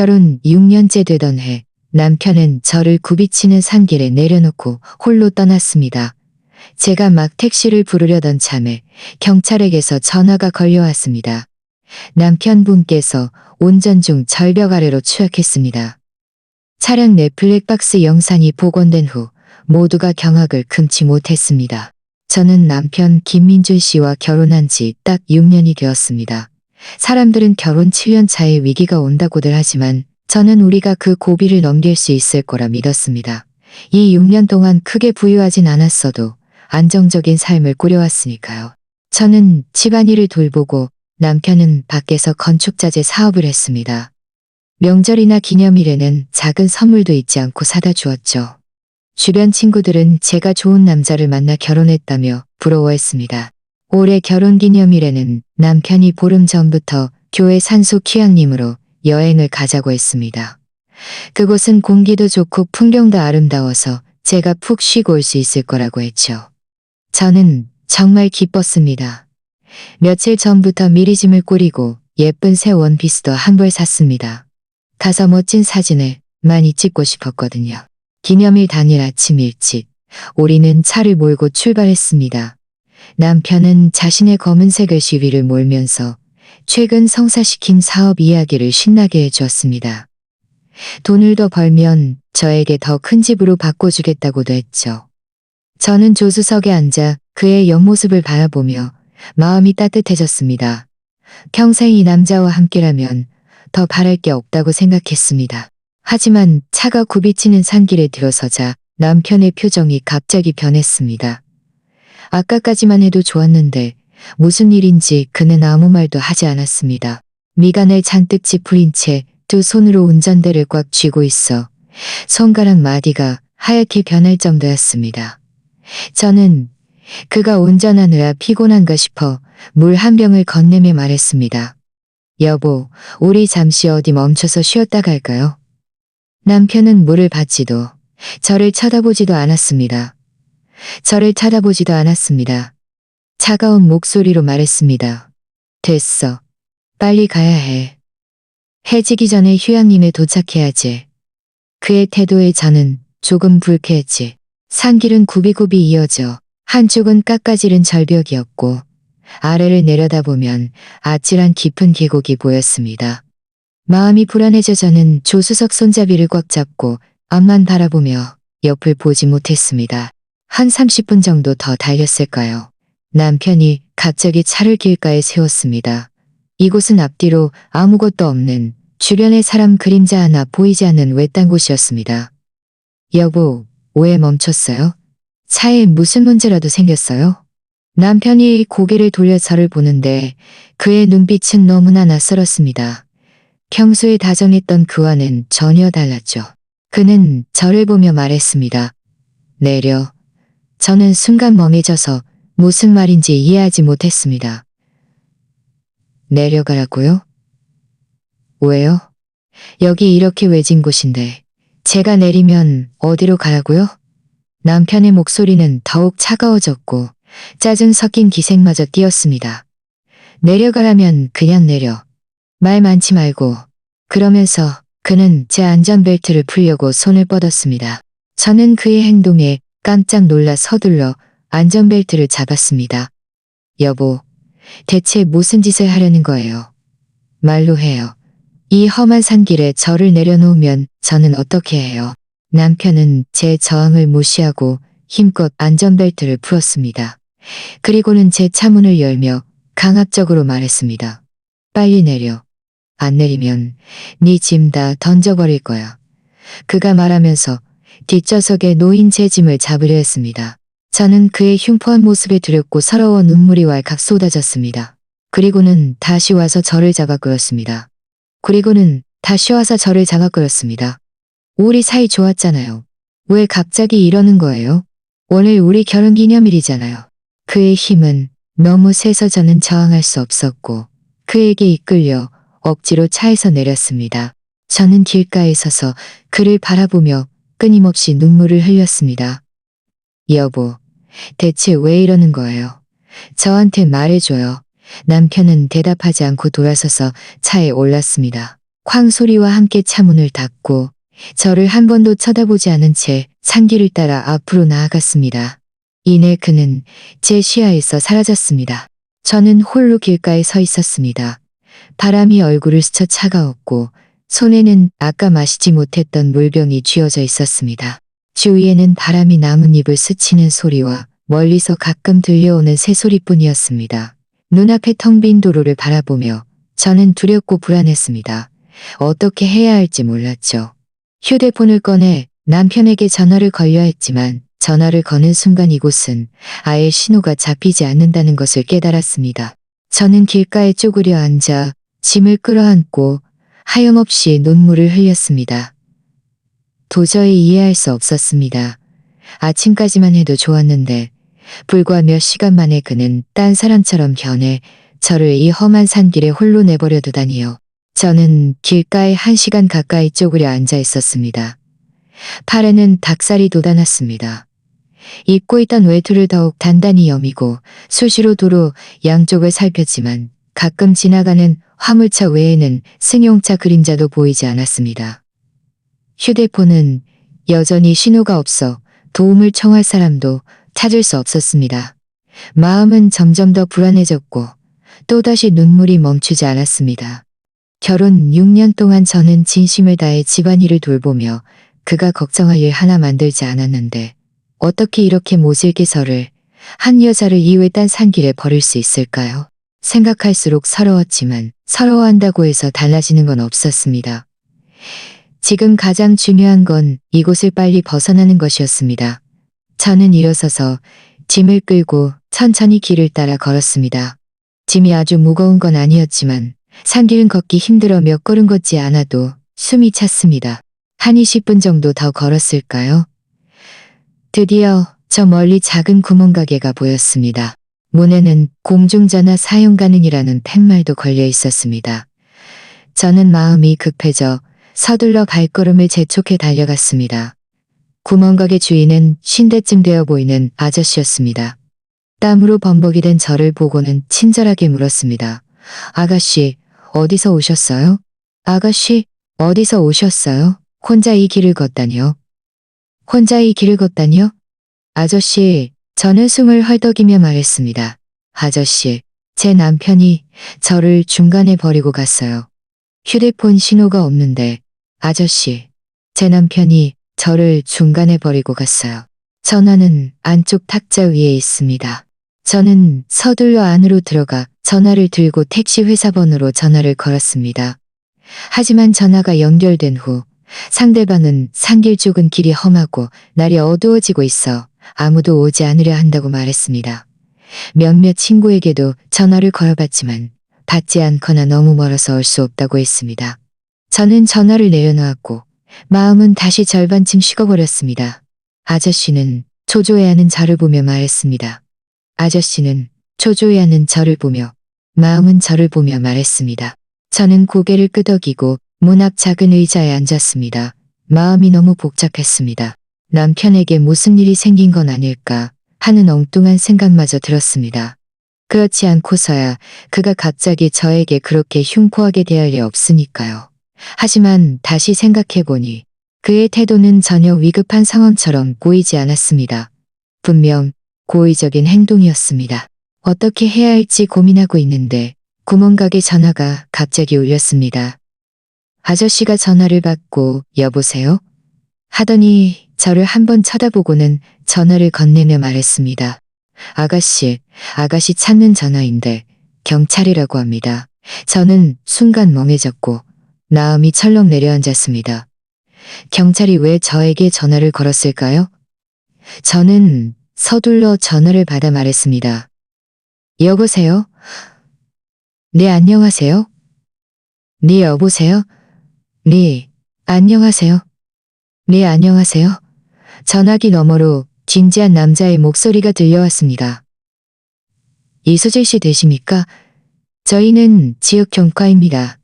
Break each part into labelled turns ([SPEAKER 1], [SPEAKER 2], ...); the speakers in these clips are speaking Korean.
[SPEAKER 1] 결혼 6년째 되던 해 남편은 저를 굽이치는 산길에 내려놓고 홀로 떠났습니다. 제가 막 택시를 부르려던 참에 경찰에게서 전화가 걸려왔습니다. 남편분께서 운전 중 절벽 아래로 추락했습니다. 차량 내 블랙박스 영상이 복원된 후 모두가 경악을 금치 못했습니다. 저는 남편 김민준 씨와 결혼한 지 딱 6년이 되었습니다. 사람들은 결혼 7년 차에 위기가 온다고들 하지만 저는 우리가 그 고비를 넘길 수 있을 거라 믿었습니다. 이 6년 동안 크게 부유하진 않았어도 안정적인 삶을 꾸려왔으니까요. 저는 집안일을 돌보고 남편은 밖에서 건축자재 사업을 했습니다. 명절이나 기념일에는 작은 선물도 잊지 않고 사다 주었죠. 주변 친구들은 제가 좋은 남자를 만나 결혼했다며 부러워했습니다. 올해 결혼기념일에는 남편이 보름 전부터 교회 산소 휴양림으로 여행을 가자고 했습니다. 그곳은 공기도 좋고 풍경도 아름다워서 제가 푹 쉬고 올 수 있을 거라고 했죠. 저는 정말 기뻤습니다. 며칠 전부터 미리 짐을 꾸리고 예쁜 새 원피스도 한 벌 샀습니다. 가서 멋진 사진을 많이 찍고 싶었거든요. 기념일 당일 아침 일찍 우리는 차를 몰고 출발했습니다. 남편은 자신의 검은색을 시위를 몰면서 최근 성사시킨 사업 이야기를 신나게 해주었습니다. 돈을 더 벌면 저에게 더 큰 집으로 바꿔주겠다고도 했죠. 저는 조수석에 앉아 그의 옆모습을 바라보며 마음이 따뜻해졌습니다. 평생 이 남자와 함께라면 더 바랄 게 없다고 생각했습니다. 하지만 차가 굽이치는 산길에 들어서자 남편의 표정이 갑자기 변했습니다. 아까까지만 해도 좋았는데 무슨 일인지 그는 아무 말도 하지 않았습니다. 미간을 잔뜩 찌푸린 채 두 손으로 운전대를 꽉 쥐고 있어 손가락 마디가 하얗게 변할 정도였습니다. 저는 그가 운전하느라 피곤한가 싶어 물 한 병을 건네며 말했습니다. 여보, 우리 잠시 어디 멈춰서 쉬었다 갈까요? 남편은 물을 받지도 저를 쳐다보지도 않았습니다. 차가운 목소리로 말했습니다. 됐어. 빨리 가야 해. 해지기 전에 휴양림에 도착해야지. 그의 태도에 저는 조금 불쾌했지. 산길은 굽이굽이 이어져 한쪽은 깎아지른 절벽이었고 아래를 내려다보면 아찔한 깊은 계곡이 보였습니다. 마음이 불안해져 저는 조수석 손잡이를 꽉 잡고 앞만 바라보며 옆을 보지 못했습니다. 한 30분 정도 더 달렸을까요? 남편이 갑자기 차를 길가에 세웠습니다. 이곳은 앞뒤로 아무것도 없는 주변에 사람 그림자 하나 보이지 않는 외딴 곳이었습니다. 여보, 왜 멈췄어요? 차에 무슨 문제라도 생겼어요? 남편이 고개를 돌려 저를 보는데 그의 눈빛은 너무나 낯설었습니다. 평소에 다정했던 그와는 전혀 달랐죠. 그는 저를 보며 말했습니다. 내려. 저는 순간 멍해져서 무슨 말인지 이해하지 못했습니다. 내려가라고요? 왜요? 여기 이렇게 외진 곳인데 제가 내리면 어디로 가라고요? 남편의 목소리는 더욱 차가워졌고 짜증 섞인 기색마저 띄었습니다. 내려가라면 그냥 내려. 말 많지 말고. 그러면서 그는 제 안전벨트를 풀려고 손을 뻗었습니다. 저는 그의 행동에 깜짝 놀라 서둘러 안전벨트를 잡았습니다. 여보, 대체 무슨 짓을 하려는 거예요? 말로 해요. 이 험한 산길에 저를 내려놓으면 저는 어떻게 해요? 남편은 제 저항을 무시하고 힘껏 안전벨트를 풀었습니다. 그리고는 제 차문을 열며 강압적으로 말했습니다. 빨리 내려. 안 내리면 네 짐 다 던져버릴 거야. 그가 말하면서 뒷좌석에 놓인 제 짐을 잡으려 했습니다. 저는 그의 흉포한 모습에 두렵고 서러워 눈물이 왈칵 쏟아졌습니다. 그리고는 다시 와서 저를 잡아 끌었습니다. 우리 사이 좋았잖아요. 왜 갑자기 이러는 거예요? 오늘 우리 결혼기념일이잖아요. 그의 힘은 너무 세서 저는 저항할 수 없었고 그에게 이끌려 억지로 차에서 내렸습니다. 저는 길가에 서서 그를 바라보며 끊임없이 눈물을 흘렸습니다. 여보, 대체 왜 이러는 거예요? 저한테 말해줘요. 남편은 대답하지 않고 돌아서서 차에 올랐습니다. 쾅 소리와 함께 차문을 닫고 저를 한 번도 쳐다보지 않은 채 산길을 따라 앞으로 나아갔습니다. 이내 그는 제 시야에서 사라졌습니다. 저는 홀로 길가에 서 있었습니다. 바람이 얼굴을 스쳐 차가웠고 손에는 아까 마시지 못했던 물병이 쥐어져 있었습니다. 주위에는 바람이 나뭇잎을 스치는 소리와 멀리서 가끔 들려오는 새소리뿐이었습니다. 눈앞의 텅 빈 도로를 바라보며 저는 두렵고 불안했습니다. 어떻게 해야 할지 몰랐죠. 휴대폰을 꺼내 남편에게 전화를 걸려 했지만 전화를 거는 순간 이곳은 아예 신호가 잡히지 않는다는 것을 깨달았습니다. 저는 길가에 쪼그려 앉아 짐을 끌어안고 하염없이 눈물을 흘렸습니다. 도저히 이해할 수 없었습니다. 아침까지만 해도 좋았는데 불과 몇 시간 만에 그는 딴 사람처럼 변해 저를 이 험한 산길에 홀로 내버려 두다니요. 저는 길가에 1시간 가까이 쪼그려 앉아 있었습니다. 팔에는 닭살이 돋아났습니다. 입고 있던 외투를 더욱 단단히 여미고 수시로 도로 양쪽을 살폈지만 가끔 지나가는 화물차 외에는 승용차 그림자도 보이지 않았습니다. 휴대폰은 여전히 신호가 없어 도움을 청할 사람도 찾을 수 없었습니다. 마음은 점점 더 불안해졌고 또다시 눈물이 멈추지 않았습니다. 결혼 6년 동안 저는 진심을 다해 집안일을 돌보며 그가 걱정할 일 하나 만들지 않았는데 어떻게 이렇게 모질게 저를 한 여자를 이외 딴 산길에 버릴 수 있을까요? 생각할수록 서러웠지만 서러워한다고 해서 달라지는 건 없었습니다. 지금 가장 중요한 건 이곳을 빨리 벗어나는 것이었습니다. 저는 일어서서 짐을 끌고 천천히 길을 따라 걸었습니다. 짐이 아주 무거운 건 아니었지만 산길은 걷기 힘들어 몇 걸음 걷지 않아도 숨이 찼습니다. 한 20분 정도 더 걸었을까요? 드디어 저 멀리 작은 구멍가게가 보였습니다. 문에는 공중전화 사용 가능이라는 팻말도 걸려 있었습니다. 저는 마음이 급해져 서둘러 발걸음을 재촉해 달려갔습니다. 구멍가게 주인은 50대쯤 되어 보이는 아저씨였습니다. 땀으로 범벅이 된 저를 보고는 친절하게 물었습니다. 아가씨, 어디서 오셨어요? 아가씨, 어디서 오셨어요? 혼자 이 길을 걷다니요? 혼자 이 길을 걷다니요? 아저씨, 저는 숨을 헐떡이며 말했습니다. 아저씨, 제 남편이 저를 중간에 버리고 갔어요. 휴대폰 신호가 없는데, 아저씨, 제 남편이 저를 중간에 버리고 갔어요. 전화는 안쪽 탁자 위에 있습니다. 저는 서둘러 안으로 들어가 전화를 들고 택시 회사 번호로 전화를 걸었습니다. 하지만 전화가 연결된 후 상대방은 산길 쪽은 길이 험하고 날이 어두워지고 있어 아무도 오지 않으려 한다고 말했습니다. 몇몇 친구에게도 전화를 걸어봤지만 받지 않거나 너무 멀어서 올 수 없다고 했습니다. 저는 전화를 내려놓았고 마음은 다시 절반쯤 식어버렸습니다. 아저씨는 초조해하는 저를 보며 말했습니다. 아저씨는 초조해하는 저를 보며 마음은 저를 보며 말했습니다. 저는 고개를 끄덕이고 문 앞 작은 의자에 앉았습니다. 마음이 너무 복잡했습니다. 남편에게 무슨 일이 생긴 건 아닐까 하는 엉뚱한 생각마저 들었습니다. 그렇지 않고서야 그가 갑자기 저에게 그렇게 흉포하게 대할 리 없으니까요. 하지만 다시 생각해보니 그의 태도는 전혀 위급한 상황처럼 보이지 않았습니다. 분명 고의적인 행동이었습니다. 어떻게 해야 할지 고민하고 있는데 구멍가게 전화가 갑자기 울렸습니다. 아저씨가 전화를 받고 여보세요? 하더니 저를 한번 쳐다보고는 전화를 건네며 말했습니다. 아가씨 찾는 전화인데 경찰이라고 합니다. 저는 순간 멍해졌고 마음이 철렁 내려앉았습니다. 경찰이 왜 저에게 전화를 걸었을까요? 저는 서둘러 전화를 받아 말했습니다. 여보세요? 네, 안녕하세요? 네, 여보세요? 네, 안녕하세요? 네, 안녕하세요? 전화기 너머로 진지한 남자의 목소리가 들려왔습니다. 이수질 씨 되십니까? 저희는 지역 경과입니다.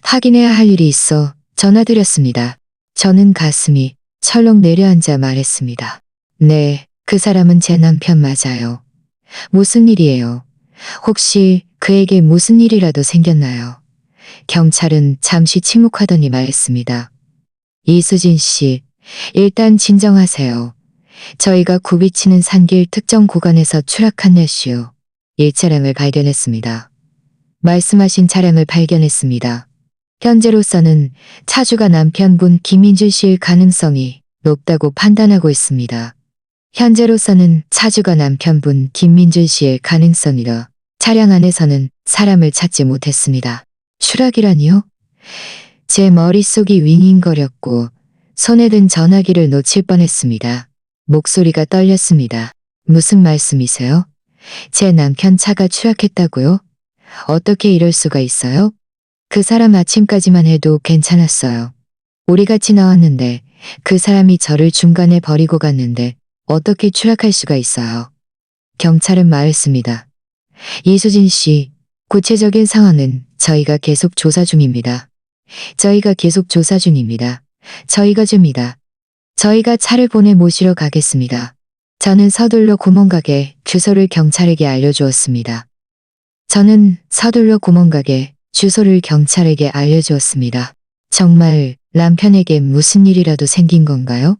[SPEAKER 1] 확인해야 할 일이 있어 전화드렸습니다. 저는 가슴이 철렁 내려앉아 말했습니다. 네, 그 사람은 제 남편 맞아요. 무슨 일이에요? 혹시 그에게 무슨 일이라도 생겼나요? 경찰은 잠시 침묵하더니 말했습니다. 이수진 씨, 일단 진정하세요. 저희가 굽이치는 산길 특정 구간에서 추락한 날씨요. 1차량을 발견했습니다. 말씀하신 차량을 발견했습니다. 현재로서는 차주가 남편분 김민준 씨일 가능성이 높다고 판단하고 있습니다. 현재로서는 차주가 남편분 김민준 씨일 가능성이라 차량 안에서는 사람을 찾지 못했습니다. 추락이라니요? 제 머릿속이 윙윙거렸고 손에 든 전화기를 놓칠 뻔했습니다. 목소리가 떨렸습니다. 무슨 말씀이세요? 제 남편 차가 추락했다고요? 어떻게 이럴 수가 있어요? 그 사람 아침까지만 해도 괜찮았어요. 우리 같이 나왔는데 그 사람이 저를 중간에 버리고 갔는데 어떻게 추락할 수가 있어요? 경찰은 말했습니다. 이수진 씨, 구체적인 상황은 저희가 계속 조사 중입니다. 저희가 계속 조사 중입니다. 저희가 차를 보내 모시러 가겠습니다. 저는 서둘러 구멍가게 주소를 경찰에게 알려주었습니다. 정말 남편에게 무슨 일이라도 생긴 건가요?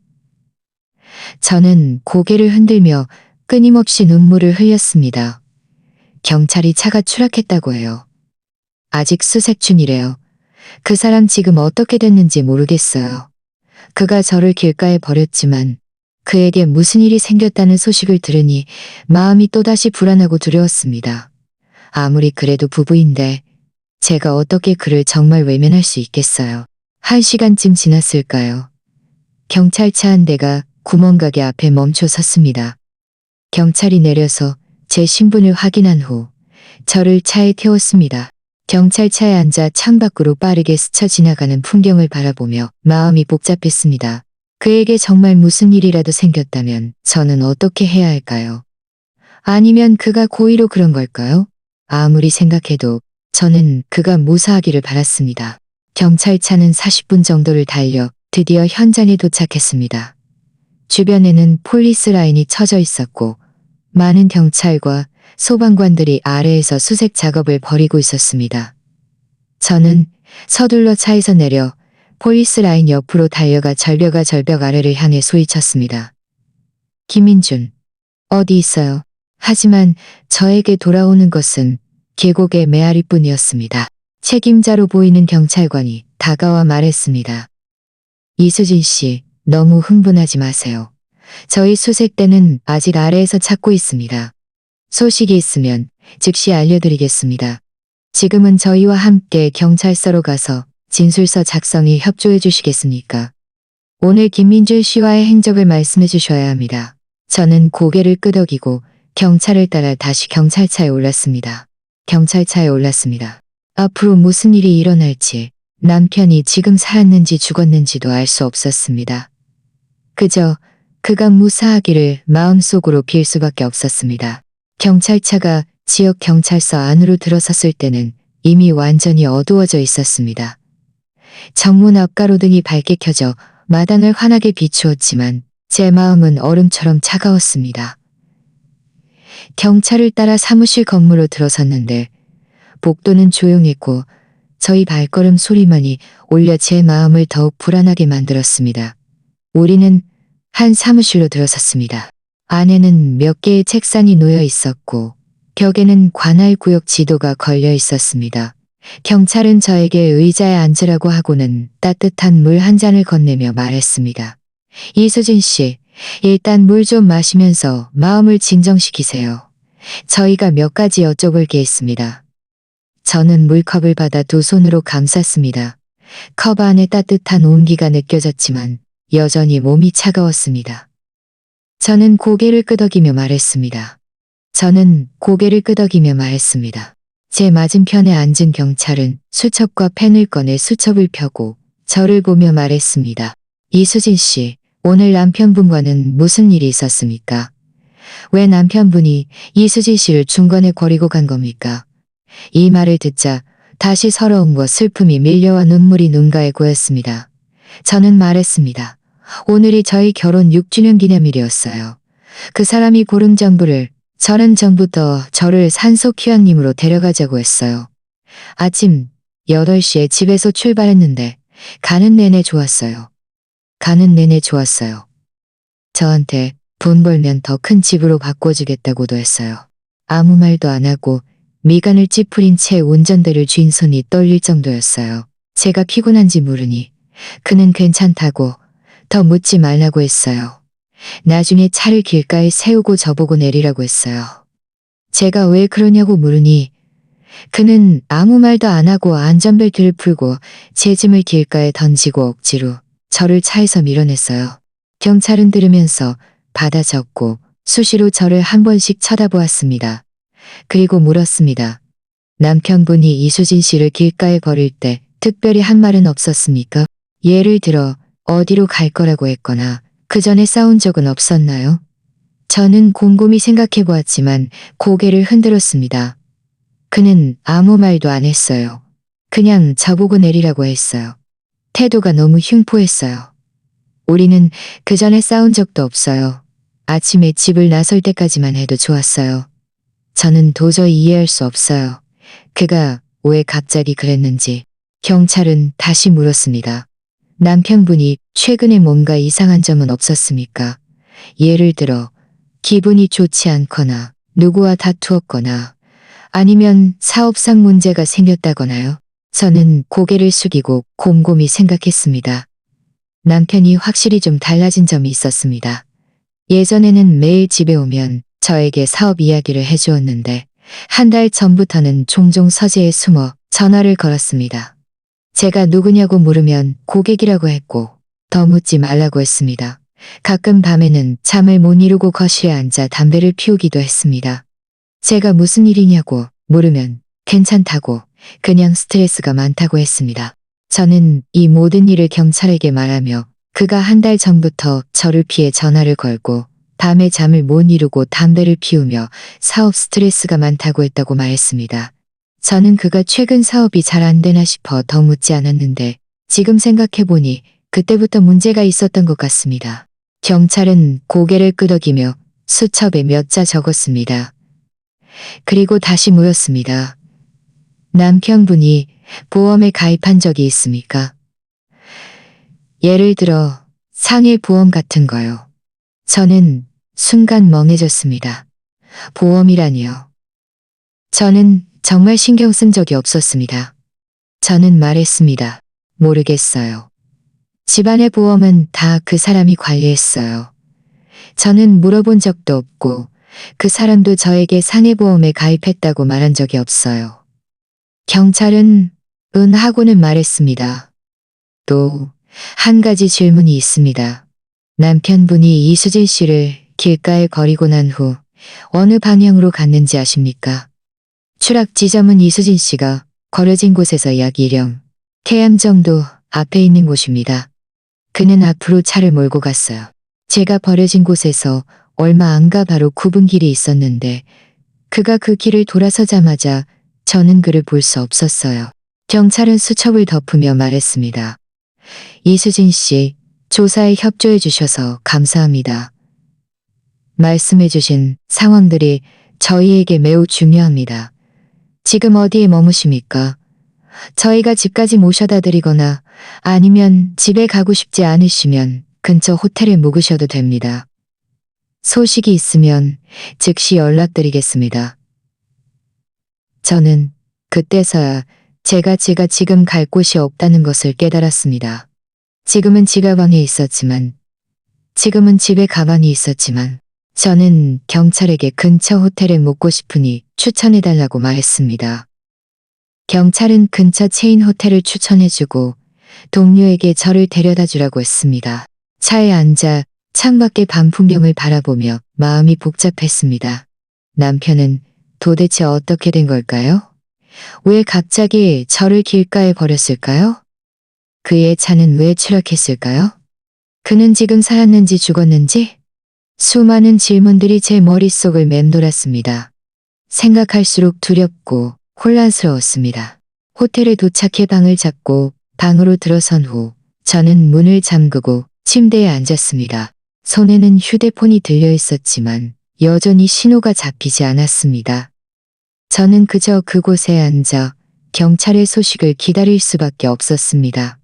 [SPEAKER 1] 저는 고개를 흔들며 끊임없이 눈물을 흘렸습니다. 경찰이 차가 추락했다고 해요. 아직 수색 중이래요. 그 사람 지금 어떻게 됐는지 모르겠어요. 그가 저를 길가에 버렸지만 그에게 무슨 일이 생겼다는 소식을 들으니 마음이 또다시 불안하고 두려웠습니다. 아무리 그래도 부부인데 제가 어떻게 그를 정말 외면할 수 있겠어요. 1시간쯤 지났을까요? 경찰차 한 대가 구멍가게 앞에 멈춰 섰습니다. 경찰이 내려서 제 신분을 확인한 후 저를 차에 태웠습니다. 경찰차에 앉아 창밖으로 빠르게 스쳐 지나가는 풍경을 바라보며 마음이 복잡했습니다. 그에게 정말 무슨 일이라도 생겼다면 저는 어떻게 해야 할까요? 아니면 그가 고의로 그런 걸까요? 아무리 생각해도 저는 그가 무사하기를 바랐습니다. 경찰차는 40분 정도를 달려 드디어 현장에 도착했습니다. 주변에는 폴리스 라인이 쳐져 있었고 많은 경찰과 소방관들이 아래에서 수색 작업을 벌이고 있었습니다. 저는 서둘러 차에서 내려 폴리스 라인 옆으로 달려가 절벽 아래를 향해 소리쳤습니다. 김민준, 어디 있어요? 하지만 저에게 돌아오는 것은 계곡의 메아리뿐이었습니다. 책임자로 보이는 경찰관이 다가와 말했습니다. 이수진 씨, 너무 흥분하지 마세요. 저희 수색대는 아직 아래에서 찾고 있습니다. 소식이 있으면 즉시 알려드리겠습니다. 지금은 저희와 함께 경찰서로 가서 진술서 작성에 협조해 주시겠습니까? 오늘 김민준 씨와의 행적을 말씀해 주셔야 합니다. 저는 고개를 끄덕이고 경찰을 따라 다시 경찰차에 올랐습니다. 앞으로 무슨 일이 일어날지 남편이 지금 살았는지 죽었는지도 알 수 없었습니다. 그저 그가 무사하기를 마음속으로 빌 수밖에 없었습니다. 경찰차가 지역 경찰서 안으로 들어섰을 때는 이미 완전히 어두워져 있었습니다. 정문 앞 가로등이 밝게 켜져 마당을 환하게 비추었지만 제 마음은 얼음처럼 차가웠습니다. 경찰을 따라 사무실 건물로 들어섰는데 복도는 조용했고 저희 발걸음 소리만이 오히려 제 마음을 더욱 불안하게 만들었습니다. 우리는 한 사무실로 들어섰습니다. 안에는 몇 개의 책상이 놓여 있었고 벽에는 관할 구역 지도가 걸려 있었습니다. 경찰은 저에게 의자에 앉으라고 하고는 따뜻한 물 한 잔을 건네며 말했습니다. 이수진 씨, 일단 물 좀 마시면서 마음을 진정시키세요. 저희가 몇 가지 여쭤볼 게 있습니다. 저는 물컵을 받아 두 손으로 감쌌습니다. 컵 안에 따뜻한 온기가 느껴졌지만 여전히 몸이 차가웠습니다. 저는 고개를 끄덕이며 말했습니다. 제 맞은편에 앉은 경찰은 수첩과 펜을 꺼내 수첩을 펴고 저를 보며 말했습니다. 이수진 씨, 오늘 남편분과는 무슨 일이 있었습니까? 왜 남편분이 이수진 씨를 중간에 버리고 간 겁니까? 이 말을 듣자 다시 서러움과 슬픔이 밀려와 눈물이 눈가에 고였습니다. 저는 말했습니다. 오늘이 저희 결혼 6주년 기념일이었어요. 그 사람이 저는 전부터 저를 산속 휴양림으로 데려가자고 했어요. 아침 8시에 집에서 출발했는데 가는 내내 좋았어요. 가는 내내 좋았어요. 저한테 돈 벌면 더 큰 집으로 바꿔주겠다고도 했어요. 아무 말도 안 하고 미간을 찌푸린 채 운전대를 쥔 손이 떨릴 정도였어요. 제가 피곤한지 물으니 그는 괜찮다고 더 묻지 말라고 했어요. 나중에 차를 길가에 세우고 저보고 내리라고 했어요. 제가 왜 그러냐고 물으니 그는 아무 말도 안 하고 안전벨트를 풀고 제 짐을 길가에 던지고 억지로 저를 차에서 밀어냈어요. 경찰은 들으면서 받아 적고 수시로 저를 한 번씩 쳐다보았습니다. 그리고 물었습니다. 남편분이 이수진 씨를 길가에 버릴 때 특별히 한 말은 없었습니까? 예를 들어 어디로 갈 거라고 했거나 그 전에 싸운 적은 없었나요? 저는 곰곰이 생각해 보았지만 고개를 흔들었습니다. 그는 아무 말도 안 했어요. 그냥 저보고 내리라고 했어요. 태도가 너무 흉포했어요. 우리는 그 전에 싸운 적도 없어요. 아침에 집을 나설 때까지만 해도 좋았어요. 저는 도저히 이해할 수 없어요. 그가 왜 갑자기 그랬는지. 경찰은 다시 물었습니다. 남편분이 최근에 뭔가 이상한 점은 없었습니까? 예를 들어 기분이 좋지 않거나 누구와 다투었거나 아니면 사업상 문제가 생겼다거나요? 저는 고개를 숙이고 곰곰이 생각했습니다. 남편이 확실히 좀 달라진 점이 있었습니다. 예전에는 매일 집에 오면 저에게 사업 이야기를 해주었는데 한 달 전부터는 종종 서재에 숨어 전화를 걸었습니다. 제가 누구냐고 물으면 고객이라고 했고 더 묻지 말라고 했습니다. 가끔 밤에는 잠을 못 이루고 거실에 앉아 담배를 피우기도 했습니다. 제가 무슨 일이냐고 물으면 괜찮다고 그냥 스트레스가 많다고 했습니다. 저는 이 모든 일을 경찰에게 말하며 그가 한 달 전부터 저를 피해 전화를 걸고 밤에 잠을 못 이루고 담배를 피우며 사업 스트레스가 많다고 했다고 말했습니다. 저는 그가 최근 사업이 잘 안 되나 싶어 더 묻지 않았는데 지금 생각해보니 그때부터 문제가 있었던 것 같습니다. 경찰은 고개를 끄덕이며 수첩에 몇 자 적었습니다. 그리고 다시 물었습니다. 남편분이 보험에 가입한 적이 있습니까? 예를 들어 상해 보험 같은 거요. 저는 순간 멍해졌습니다. 보험이라니요. 저는 정말 신경 쓴 적이 없었습니다. 저는 말했습니다. 모르겠어요. 집안의 보험은 다 그 사람이 관리했어요. 저는 물어본 적도 없고 그 사람도 저에게 상해보험에 가입했다고 말한 적이 없어요. 경찰은 은 하고는 말했습니다. 또 한 가지 질문이 있습니다. 남편분이 이수진 씨를 길가에 버리고 난 후 어느 방향으로 갔는지 아십니까? 추락 지점은 이수진 씨가 버려진 곳에서 약 1령, 태암 정도 앞에 있는 곳입니다. 그는 앞으로 차를 몰고 갔어요. 제가 버려진 곳에서 얼마 안 가 바로 굽은 길이 있었는데 그가 그 길을 돌아서자마자 저는 그를 볼 수 없었어요. 경찰은 수첩을 덮으며 말했습니다. 이수진 씨, 조사에 협조해 주셔서 감사합니다. 말씀해 주신 상황들이 저희에게 매우 중요합니다. 지금 어디에 머무십니까? 저희가 집까지 모셔다 드리거나 아니면 집에 가고 싶지 않으시면 근처 호텔에 묵으셔도 됩니다. 소식이 있으면 즉시 연락드리겠습니다. 저는 그때서야 제가 지금 갈 곳이 없다는 것을 깨달았습니다. 지금은 지가 방에 있었지만, 지금은 집에 가만히 있었지만, 저는 경찰에게 근처 호텔에 묵고 싶으니 추천해달라고 말했습니다. 경찰은 근처 체인 호텔을 추천해주고 동료에게 저를 데려다 주라고 했습니다. 차에 앉아 창밖의 밤 풍경을 바라보며 마음이 복잡했습니다. 남편은 도대체 어떻게 된 걸까요? 왜 갑자기 저를 길가에 버렸을까요? 그의 차는 왜 추락했을까요? 그는 지금 살았는지 죽었는지? 수많은 질문들이 제 머릿속을 맴돌았습니다. 생각할수록 두렵고 혼란스러웠습니다. 호텔에 도착해 방을 잡고 방으로 들어선 후 저는 문을 잠그고 침대에 앉았습니다. 손에는 휴대폰이 들려 있었지만 여전히 신호가 잡히지 않았습니다. 저는 그저 그곳에 앉아 경찰의 소식을 기다릴 수밖에 없었습니다.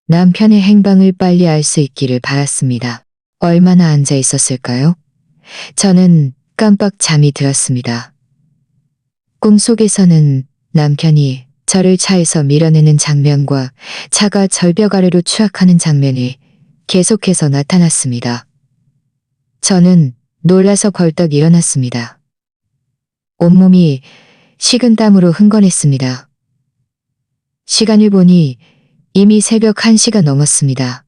[SPEAKER 1] 남편의 행방을 빨리 알 수 있기를 바랐습니다. 얼마나 앉아 있었을까요? 저는 깜빡 잠이 들었습니다. 꿈속에서는 남편이 저를 차에서 밀어내는 장면과 차가 절벽 아래로 추락하는 장면이 계속해서 나타났습니다. 저는 놀라서 벌떡 일어났습니다. 온몸이 식은 땀으로 흥건했습니다. 시간을 보니 이미 새벽 1시가 넘었습니다.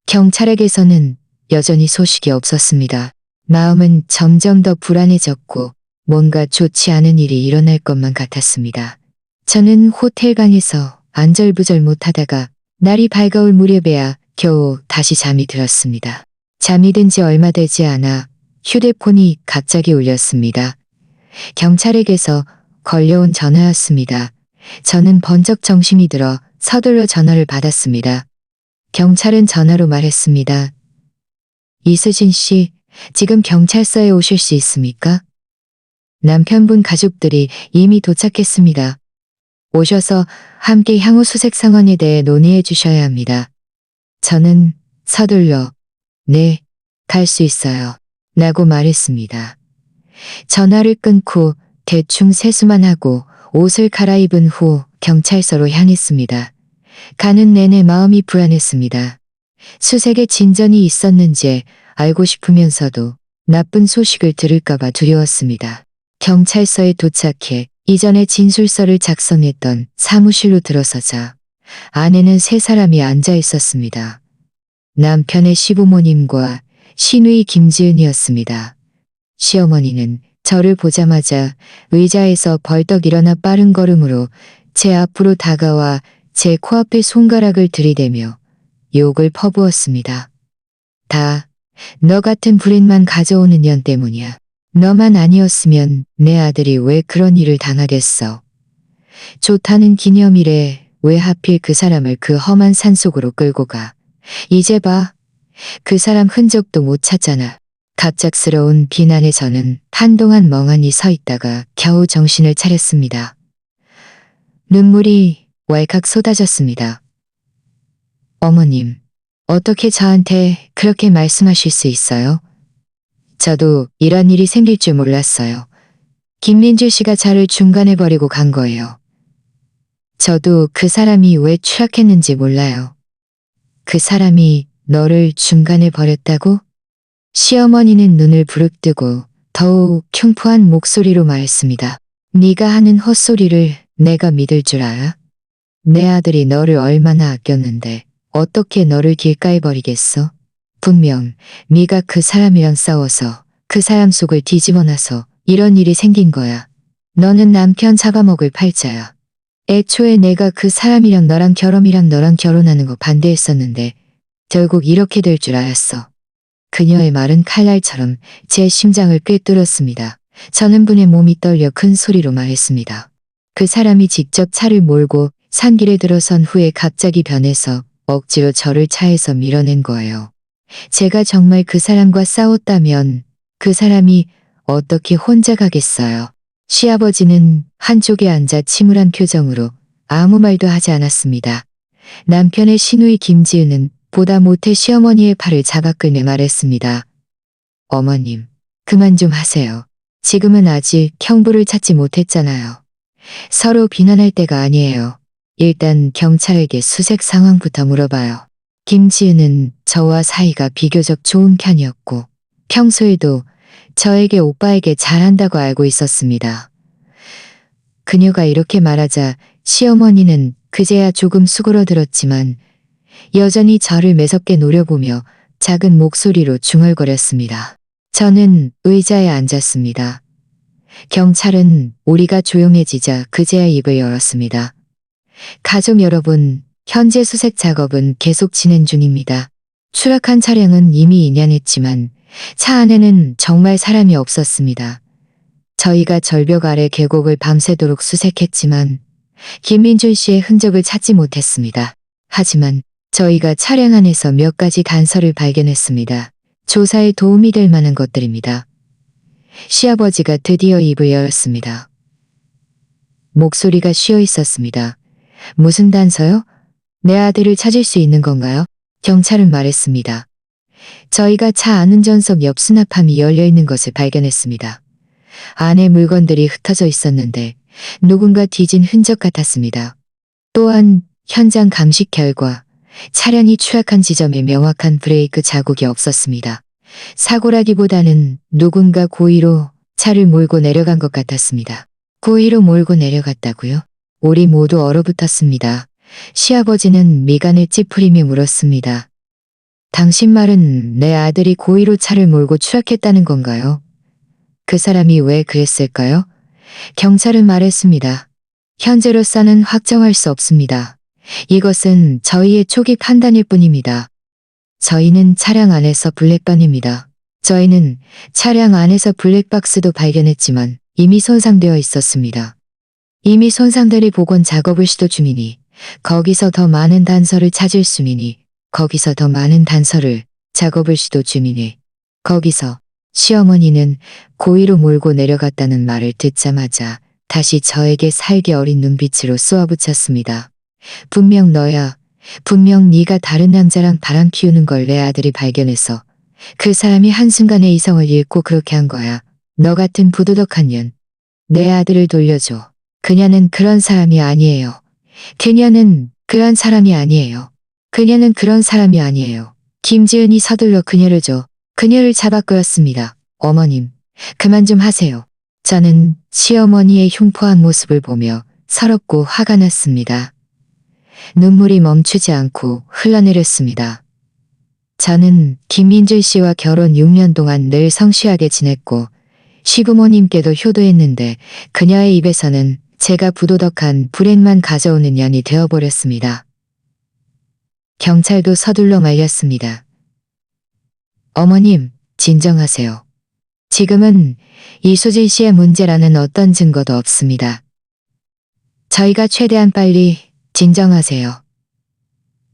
[SPEAKER 1] 경찰에게서는 여전히 소식이 없었습니다. 마음은 점점 더 불안해졌고 뭔가 좋지 않은 일이 일어날 것만 같았습니다. 저는 호텔 방에서 안절부절 못하다가 날이 밝아올 무렵에야 겨우 다시 잠이 들었습니다. 잠이 든 지 얼마 되지 않아 휴대폰이 갑자기 울렸습니다. 경찰에게서 걸려온 전화였습니다. 저는 번쩍 정신이 들어 서둘러 전화를 받았습니다. 경찰은 전화로 말했습니다. 이수진 씨, 지금 경찰서에 오실 수 있습니까? 남편분 가족들이 이미 도착했습니다. 오셔서 함께 향후 수색 상황에 대해 논의해 주셔야 합니다. 저는 서둘러 네, 갈 수 있어요. 라고 말했습니다. 전화를 끊고 대충 세수만 하고 옷을 갈아입은 후 경찰서로 향했습니다. 가는 내내 마음이 불안했습니다. 수색에 진전이 있었는지 알고 싶으면서도 나쁜 소식을 들을까봐 두려웠습니다. 경찰서에 도착해 이전에 진술서를 작성했던 사무실로 들어서자 안에는 3사람이 앉아 있었습니다. 남편의 시부모님과 시누이 김지은이었습니다. 시어머니는 저를 보자마자 의자에서 벌떡 일어나 빠른 걸음으로 제 앞으로 다가와 제 코앞에 손가락을 들이대며 욕을 퍼부었습니다. 다 너 같은 불행만 가져오는 년 때문이야. 너만 아니었으면 내 아들이 왜 그런 일을 당하겠어. 좋다는 기념일에 왜 하필 그 사람을 그 험한 산속으로 끌고 가. 이제 봐. 그 사람 흔적도 못 찾잖아. 갑작스러운 비난에 저는 한동안 멍하니 서 있다가 겨우 정신을 차렸습니다. 눈물이 왈칵 쏟아졌습니다. 어머님, 어떻게 저한테 그렇게 말씀하실 수 있어요? 저도 이런 일이 생길 줄 몰랐어요. 김민주 씨가 저를 중간에 버리고 간 거예요. 저도 그 사람이 왜 추락했는지 몰라요. 그 사람이 너를 중간에 버렸다고? 시어머니는 눈을 부릅뜨고 더욱 흉포한 목소리로 말했습니다. 네가 하는 헛소리를 내가 믿을 줄 알아? 내 아들이 너를 얼마나 아꼈는데 어떻게 너를 길가에 버리겠어? 분명 네가 그 사람이랑 싸워서 그 사람 속을 뒤집어놔서 이런 일이 생긴 거야. 너는 남편 잡아먹을 팔자야. 애초에 내가 그 사람이랑 너랑 결혼하는 거 반대했었는데 결국 이렇게 될 줄 알았어. 그녀의 말은 칼날처럼 제 심장을 꿰뚫었습니다. 저는 분의 몸이 떨려 큰 소리로 말했습니다. 그 사람이 직접 차를 몰고 산길에 들어선 후에 갑자기 변해서 억지로 저를 차에서 밀어낸 거예요. 제가 정말 그 사람과 싸웠다면 그 사람이 어떻게 혼자 가겠어요. 시아버지는 한쪽에 앉아 침울한 표정으로 아무 말도 하지 않았습니다. 남편의 시누이 김지은은 보다 못해 시어머니의 팔을 잡아 끌며 말했습니다. 어머님, 그만 좀 하세요. 지금은 아직 형부를 찾지 못했잖아요. 서로 비난할 때가 아니에요. 일단 경찰에게 수색 상황부터 물어봐요. 김지은은 저와 사이가 비교적 좋은 편이었고 평소에도 저에게 오빠에게 잘한다고 알고 있었습니다. 그녀가 이렇게 말하자 시어머니는 그제야 조금 수그러들었지만 여전히 저를 매섭게 노려보며 작은 목소리로 중얼거렸습니다. 저는 의자에 앉았습니다. 경찰은 우리가 조용해지자 그제야 입을 열었습니다. 가족 여러분, 현재 수색 작업은 계속 진행 중입니다. 추락한 차량은 이미 인양했지만 차 안에는 정말 사람이 없었습니다. 저희가 절벽 아래 계곡을 밤새도록 수색했지만 김민준 씨의 흔적을 찾지 못했습니다. 하지만 저희가 차량 안에서 몇 가지 단서를 발견했습니다. 조사에 도움이 될 만한 것들입니다. 시아버지가 드디어 입을 열었습니다. 목소리가 쉬어 있었습니다. 무슨 단서요? 내 아들을 찾을 수 있는 건가요? 경찰은 말했습니다. 저희가 차 안운전석 옆 수납함이 열려 있는 것을 발견했습니다. 안에 물건들이 흩어져 있었는데 누군가 뒤진 흔적 같았습니다. 또한 현장 감식 결과 차량이 추락한 지점에 명확한 브레이크 자국이 없었습니다. 사고라기보다는 누군가 고의로 차를 몰고 내려간 것 같았습니다. 고의로 몰고 내려갔다고요? 우리 모두 얼어붙었습니다. 시아버지는 미간을 찌푸리며 물었습니다. 당신 말은 내 아들이 고의로 차를 몰고 추락했다는 건가요? 그 사람이 왜 그랬을까요? 경찰은 말했습니다. 현재로서는 확정할 수 없습니다. 이것은 저희의 초기 판단일 뿐입니다. 저희는 차량 안에서 블랙박스입니다. 저희는 차량 안에서 블랙박스도 발견했지만 이미 손상되어 있었습니다. 이미 손상들이 복원 작업을 시도 중이니 거기서 더 많은 단서를 찾을 수이니 거기서 더 많은 단서를 작업을 시도 중이니 거기서 시어머니는 고의로 몰고 내려갔다는 말을 듣자마자 다시 저에게 살기 어린 눈빛으로 쏘아붙였습니다. 분명 너야. 분명 네가 다른 남자랑 바람 피우는 걸 내 아들이 발견해서 그 사람이 한순간에 이성을 잃고 그렇게 한 거야. 너 같은 부도덕한 년. 내 아들을 돌려줘. 그녀는 그런 사람이 아니에요. 그녀는 그런 사람이 아니에요. 그녀는 그런 사람이 아니에요. 김지은이 서둘러 그녀를 그녀를 잡아 끌었습니다. 어머님, 그만 좀 하세요. 저는 시어머니의 흉포한 모습을 보며 서럽고 화가 났습니다. 눈물이 멈추지 않고 흘러내렸습니다. 저는 김민줄 씨와 결혼 6년 동안 늘 성실하게 지냈고 시부모님께도 효도했는데 그녀의 입에서는 제가 부도덕한 불행만 가져오는 년이 되어버렸습니다. 경찰도 서둘러 말렸습니다. 어머님, 진정하세요. 지금은 이수진 씨의 문제라는 어떤 증거도 없습니다. 저희가 최대한 빨리 진정하세요.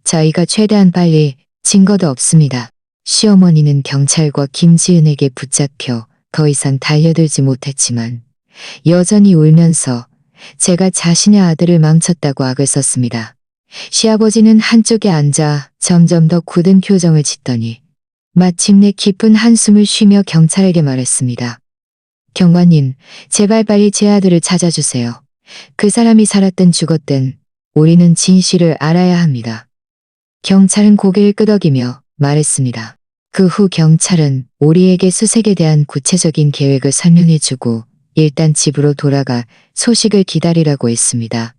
[SPEAKER 1] 저희가 최대한 빨리 증거도 없습니다. 시어머니는 경찰과 김지은에게 붙잡혀 더 이상 달려들지 못했지만 여전히 울면서 제가 자신의 아들을 망쳤다고 악을 썼습니다. 시아버지는 한쪽에 앉아 점점 더 굳은 표정을 짓더니 마침내 깊은 한숨을 쉬며 경찰에게 말했습니다. 경관님, 제발 빨리 제 아들을 찾아주세요. 그 사람이 살았든 죽었든 우리는 진실을 알아야 합니다. 경찰은 고개를 끄덕이며 말했습니다. 그 후 경찰은 우리에게 수색에 대한 구체적인 계획을 설명해주고 일단 집으로 돌아가 소식을 기다리라고 했습니다.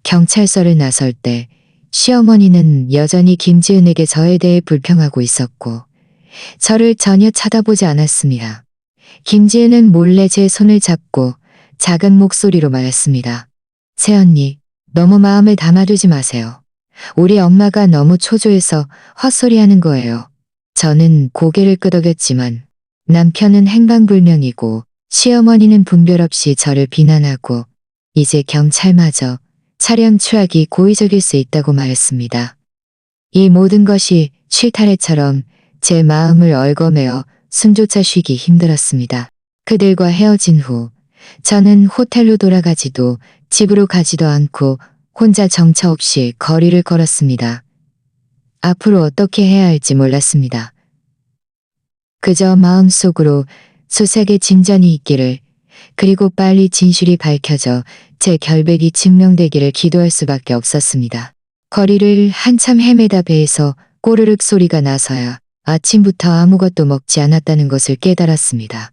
[SPEAKER 1] 경찰서를 나설 때 시어머니는 여전히 김지은에게 저에 대해 불평하고 있었고 저를 전혀 쳐다보지 않았습니다. 김지은은 몰래 제 손을 잡고 작은 목소리로 말했습니다. 새언니, 너무 마음을 담아두지 마세요. 우리 엄마가 너무 초조해서 헛소리하는 거예요. 저는 고개를 끄덕였지만 남편은 행방불명이고 시어머니는 분별 없이 저를 비난하고 이제 경찰마저 차량 추락이 고의적일 수 있다고 말했습니다. 이 모든 것이 실타래처럼 제 마음을 얽어매어 숨조차 쉬기 힘들었습니다. 그들과 헤어진 후 저는 호텔로 돌아가지도 집으로 가지도 않고 혼자 정처 없이 거리를 걸었습니다. 앞으로 어떻게 해야 할지 몰랐습니다. 그저 마음속으로 수색의 진전이 있기를 그리고 빨리 진실이 밝혀져 제 결백이 증명되기를 기도할 수밖에 없었습니다. 거리를 한참 헤매다 배에서 꼬르륵 소리가 나서야 아침부터 아무것도 먹지 않았다는 것을 깨달았습니다.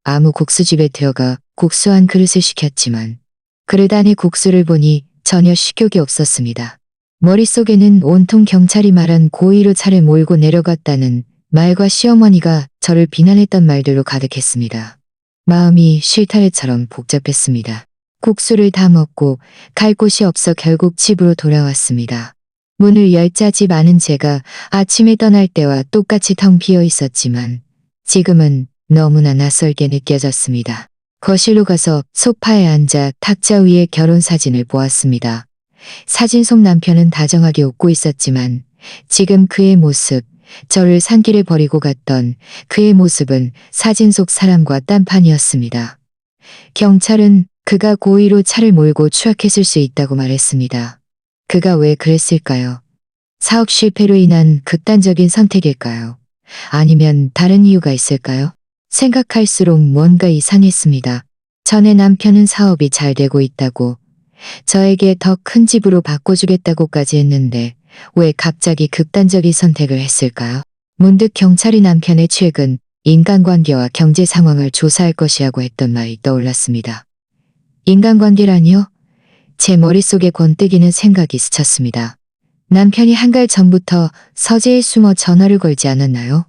[SPEAKER 1] 아무 국수집에 들어가 국수 한 그릇을 시켰지만 그릇 안에 국수를 보니 전혀 식욕이 없었습니다. 머릿속에는 온통 경찰이 말한 고의로 차를 몰고 내려갔다는 말과 시어머니가 저를 비난했던 말들로 가득했습니다. 마음이 실타래처럼 복잡했습니다. 국수를 다 먹고 갈 곳이 없어 결국 집으로 돌아왔습니다. 문을 열자 집 안은 제가 아침에 떠날 때와 똑같이 텅 비어 있었지만 지금은 너무나 낯설게 느껴졌습니다. 거실로 가서 소파에 앉아 탁자 위에 결혼사진을 보았습니다. 사진 속 남편은 다정하게 웃고 있었지만 지금 그의 모습, 저를 산길에 버리고 갔던 그의 모습은 사진 속 사람과 딴판이었습니다. 경찰은 그가 고의로 차를 몰고 추락했을 수 있다고 말했습니다. 그가 왜 그랬을까요? 사업 실패로 인한 극단적인 선택일까요? 아니면 다른 이유가 있을까요? 생각할수록 뭔가 이상했습니다. 전에 남편은 사업이 잘 되고 있다고, 저에게 더 큰 집으로 바꿔주겠다고까지 했는데 왜 갑자기 극단적인 선택을 했을까요? 문득 경찰이 남편의 최근 인간관계와 경제 상황을 조사할 것이라고 했던 말이 떠올랐습니다. 인간관계라니요? 제 머릿속에 권태기는 생각이 스쳤습니다. 남편이 한 달 전부터 서재에 숨어 전화를 걸지 않았나요?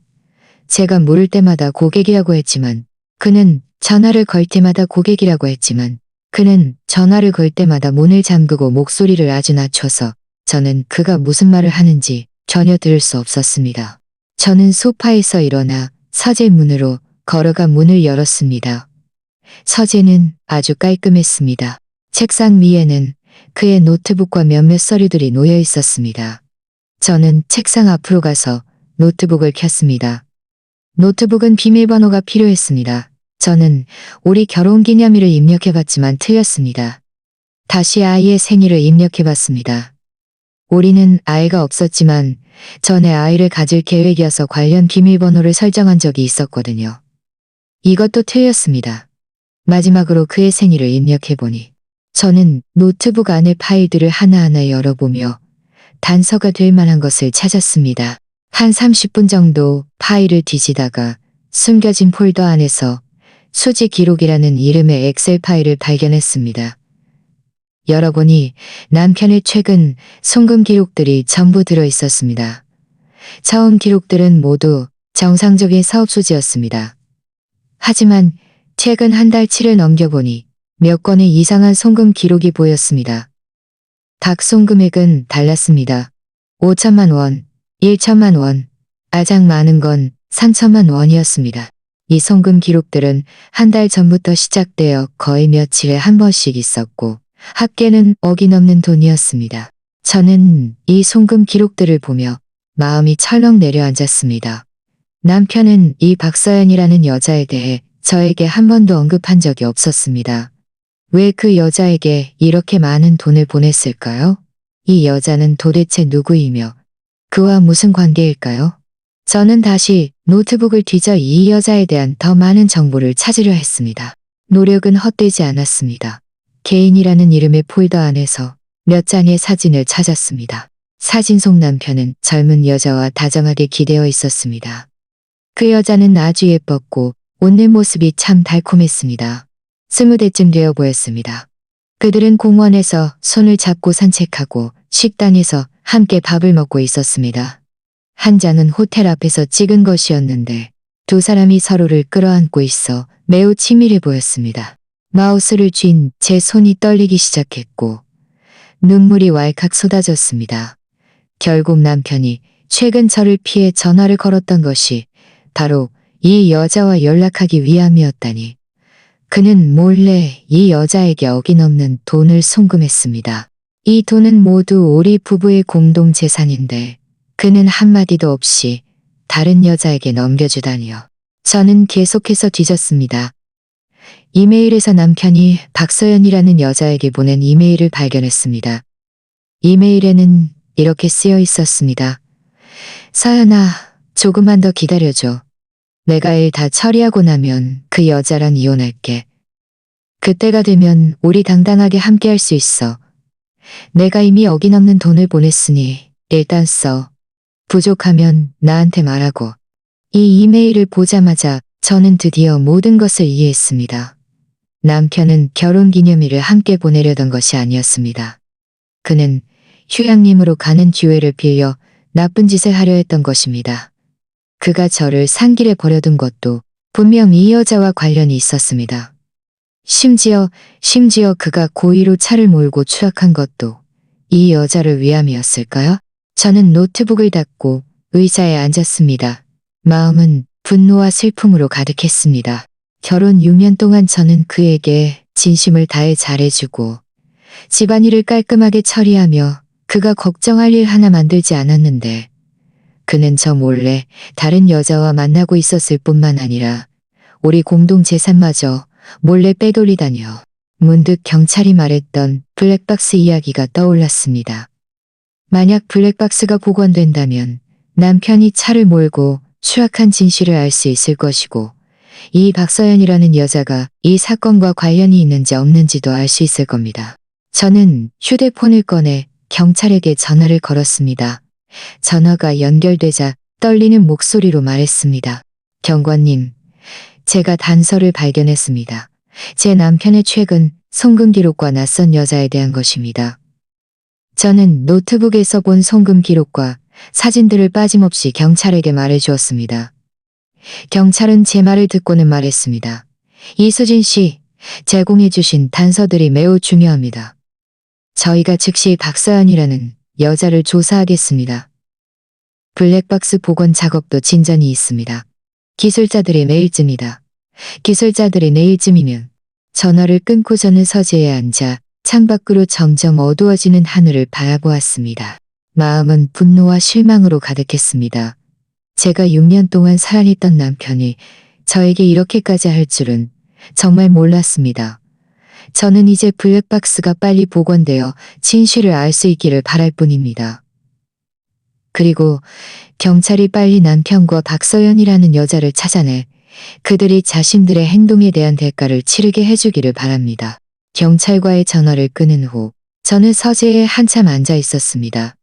[SPEAKER 1] 제가 물을 때마다 고객이라고 했지만, 그는 전화를 걸 때마다 고객이라고 했지만, 그는 전화를 걸 때마다 문을 잠그고 목소리를 아주 낮춰서 저는 그가 무슨 말을 하는지 전혀 들을 수 없었습니다. 저는 소파에서 일어나 서재 문으로 걸어가 문을 열었습니다. 서재는 아주 깔끔했습니다. 책상 위에는 그의 노트북과 몇몇 서류들이 놓여 있었습니다. 저는 책상 앞으로 가서 노트북을 켰습니다. 노트북은 비밀번호가 필요했습니다. 저는 우리 결혼기념일을 입력해봤지만 틀렸습니다. 다시 아이의 생일을 입력해봤습니다. 우리는 아이가 없었지만 전에 아이를 가질 계획이어서 관련 비밀번호를 설정한 적이 있었거든요. 이것도 틀렸습니다. 마지막으로 그의 생일을 입력해보니 저는 노트북 안의 파일들을 하나하나 열어보며 단서가 될 만한 것을 찾았습니다. 한 30분 정도 파일을 뒤지다가 숨겨진 폴더 안에서 수지 기록이라는 이름의 엑셀 파일을 발견했습니다. 열어보니 남편의 최근 송금 기록들이 전부 들어 있었습니다. 처음 기록들은 모두 정상적인 사업 수지였습니다. 하지만 최근 한 달치를 넘겨보니 몇 건의 이상한 송금 기록이 보였습니다. 각 송금액은 달랐습니다. 5천만 원, 1천만 원, 가장 많은 건 3천만 원이었습니다. 이 송금 기록들은 한 달 전부터 시작되어 거의 며칠에 한 번씩 있었고 합계는 억이 넘는 돈이었습니다. 저는 이 송금 기록들을 보며 마음이 철렁 내려앉았습니다. 남편은 이 박서연이라는 여자에 대해 저에게 한 번도 언급한 적이 없었습니다. 왜 그 여자에게 이렇게 많은 돈을 보냈을까요? 이 여자는 도대체 누구이며 그와 무슨 관계일까요? 저는 다시 노트북을 뒤져 이 여자에 대한 더 많은 정보를 찾으려 했습니다. 노력은 헛되지 않았습니다. 개인이라는 이름의 폴더 안에서 몇 장의 사진을 찾았습니다. 사진 속 남편은 젊은 여자와 다정하게 기대어 있었습니다. 그 여자는 아주 예뻤고 웃는 모습이 참 달콤했습니다. 20대쯤 되어 보였습니다. 그들은 공원에서 손을 잡고 산책하고 식당에서 함께 밥을 먹고 있었습니다. 한 장은 호텔 앞에서 찍은 것이었는데 두 사람이 서로를 끌어안고 있어 매우 치밀해 보였습니다. 마우스를 쥔 제 손이 떨리기 시작했고 눈물이 왈칵 쏟아졌습니다. 결국 남편이 최근 저를 피해 전화를 걸었던 것이 바로 이 여자와 연락하기 위함이었다니. 그는 몰래 이 여자에게 어김없는 돈을 송금했습니다. 이 돈은 모두 우리 부부의 공동 재산인데 그는 한마디도 없이 다른 여자에게 넘겨주다니요. 저는 계속해서 뒤졌습니다. 이메일에서 남편이 박서연이라는 여자에게 보낸 이메일을 발견했습니다. 이메일에는 이렇게 쓰여 있었습니다. 서연아, 조금만 더 기다려줘. 내가 일 다 처리하고 나면 그 여자랑 이혼할게. 그때가 되면 우리 당당하게 함께할 수 있어. 내가 이미 어김없는 돈을 보냈으니 일단 써. 부족하면 나한테 말하고. 이 이메일을 보자마자 저는 드디어 모든 것을 이해했습니다. 남편은 결혼기념일을 함께 보내려던 것이 아니었습니다. 그는 휴양림으로 가는 기회를 빌려 나쁜 짓을 하려 했던 것입니다. 그가 저를 산길에 버려둔 것도 분명 이 여자와 관련이 있었습니다. 심지어 그가 고의로 차를 몰고 추락한 것도 이 여자를 위함이었을까요? 저는 노트북을 닫고 의자에 앉았습니다. 마음은 분노와 슬픔으로 가득했습니다. 결혼 6년 동안 저는 그에게 진심을 다해 잘해주고 집안일을 깔끔하게 처리하며 그가 걱정할 일 하나 만들지 않았는데 그는 저 몰래 다른 여자와 만나고 있었을 뿐만 아니라 우리 공동 재산마저 몰래 빼돌리다니요. 문득 경찰이 말했던 블랙박스 이야기가 떠올랐습니다. 만약 블랙박스가 복원된다면 남편이 차를 몰고 추락한 진실을 알 수 있을 것이고, 이 박서연이라는 여자가 이 사건과 관련이 있는지 없는지도 알 수 있을 겁니다. 저는 휴대폰을 꺼내 경찰에게 전화를 걸었습니다. 전화가 연결되자 떨리는 목소리로 말했습니다. 경관님, 제가 단서를 발견했습니다. 제 남편의 최근 송금 기록과 낯선 여자에 대한 것입니다. 저는 노트북에서 본 송금 기록과 사진들을 빠짐없이 경찰에게 말해주었습니다. 경찰은 제 말을 듣고는 말했습니다. 이수진 씨, 제공해주신 단서들이 매우 중요합니다. 저희가 즉시 박서연이라는 여자를 조사하겠습니다. 블랙박스 복원 작업도 진전이 있습니다. 기술자들이 내일쯤이다. 기술자들이 내일쯤이면 전화를 끊고 저는 서재에 앉아 창밖으로 점점 어두워지는 하늘을 바라보았습니다. 마음은 분노와 실망으로 가득했습니다. 제가 6년 동안 사랑했던 남편이 저에게 이렇게까지 할 줄은 정말 몰랐습니다. 저는 이제 블랙박스가 빨리 복원되어 진실을 알 수 있기를 바랄 뿐입니다. 그리고 경찰이 빨리 남편과 박서연이라는 여자를 찾아내 그들이 자신들의 행동에 대한 대가를 치르게 해주기를 바랍니다. 경찰과의 전화를 끊은 후 저는 서재에 한참 앉아 있었습니다.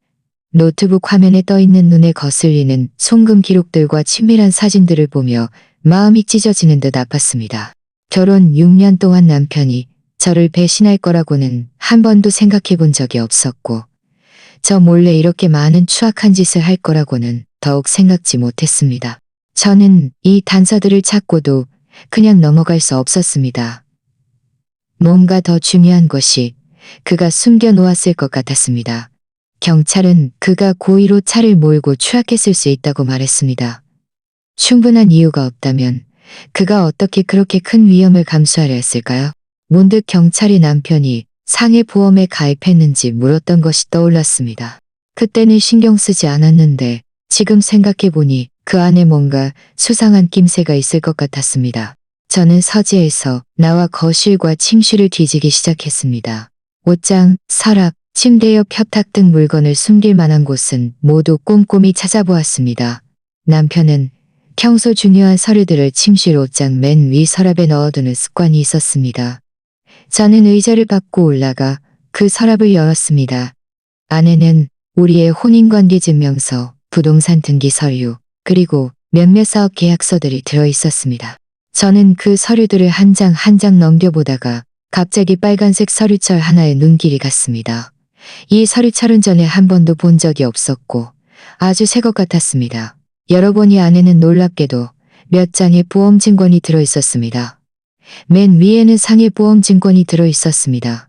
[SPEAKER 1] 노트북 화면에 떠있는 눈에 거슬리는 송금 기록들과 친밀한 사진들을 보며 마음이 찢어지는 듯 아팠습니다. 결혼 6년 동안 남편이 저를 배신할 거라고는 한 번도 생각해 본 적이 없었고, 저 몰래 이렇게 많은 추악한 짓을 할 거라고는 더욱 생각지 못했습니다. 저는 이 단서들을 찾고도 그냥 넘어갈 수 없었습니다. 뭔가 더 중요한 것이 그가 숨겨 놓았을 것 같았습니다. 경찰은 그가 고의로 차를 몰고 추락했을 수 있다고 말했습니다. 충분한 이유가 없다면 그가 어떻게 그렇게 큰 위험을 감수하려 했을까요? 문득 경찰이 남편이 상해보험에 가입했는지 물었던 것이 떠올랐습니다. 그때는 신경 쓰지 않았는데 지금 생각해보니 그 안에 뭔가 수상한 낌새가 있을 것 같았습니다. 저는 서재에서 나와 거실과 침실을 뒤지기 시작했습니다. 옷장, 서랍, 침대 옆 협탁 등 물건을 숨길 만한 곳은 모두 꼼꼼히 찾아보았습니다. 남편은 평소 중요한 서류들을 침실 옷장 맨 위 서랍에 넣어두는 습관이 있었습니다. 저는 의자를 밟고 올라가 그 서랍을 열었습니다. 안에는 우리의 혼인관계 증명서, 부동산 등기 서류, 그리고 몇몇 사업 계약서들이 들어있었습니다. 저는 그 서류들을 한 장 한 장 넘겨보다가 갑자기 빨간색 서류철 하나에 눈길이 갔습니다. 이 서류철은 전에 한 번도 본 적이 없었고 아주 새 것 같았습니다. 열어보니 안에는 놀랍게도 몇 장의 보험 증권이 들어있었습니다. 맨 위에는 상해보험 증권이 들어있었습니다.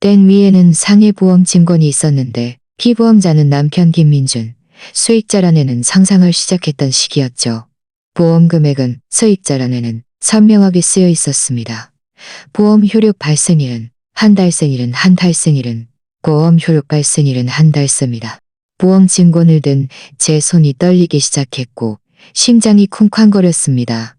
[SPEAKER 1] 뗀 위에는 상해보험 증권이 있었는데 피보험자는 남편 김민준, 수익자란에는 상상을 시작했던 시기였죠. 보험 금액은 수익자란에는 선명하게 쓰여 있었습니다. 보험 효력 발생일은 한 달 생일은 한 달 생일은 보험 효력 발생일은 한 달 씁니다. 보험 증권을 든 제 손이 떨리기 시작했고 심장이 쿵쾅거렸습니다.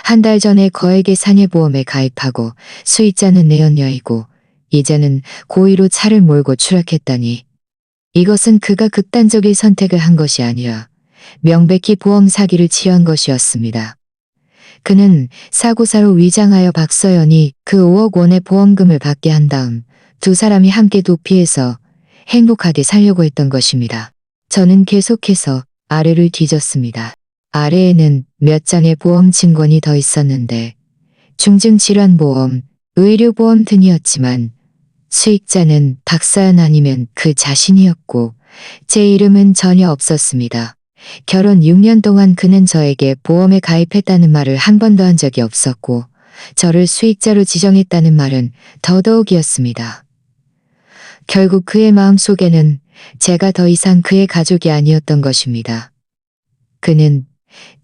[SPEAKER 1] 한 달 전에 거액의 상해보험에 가입하고 수익자는 내 연녀이고 이제는 고의로 차를 몰고 추락했다니, 이것은 그가 극단적인 선택을 한 것이 아니라 명백히 보험 사기를 취한 것이었습니다. 그는 사고사로 위장하여 박서연이 그 5억 원의 보험금을 받게 한 다음 두 사람이 함께 도피해서 행복하게 살려고 했던 것입니다. 저는 계속해서 아래를 뒤졌습니다. 아래에는 몇 장의 보험 증권이 더 있었는데 중증질환보험, 의료보험 등이었지만 수익자는 박서연 아니면 그 자신이었고 제 이름은 전혀 없었습니다. 결혼 6년 동안 그는 저에게 보험에 가입했다는 말을 한 번도 한 적이 없었고 저를 수익자로 지정했다는 말은 더더욱이었습니다. 결국 그의 마음속에는 제가 더 이상 그의 가족이 아니었던 것입니다. 그는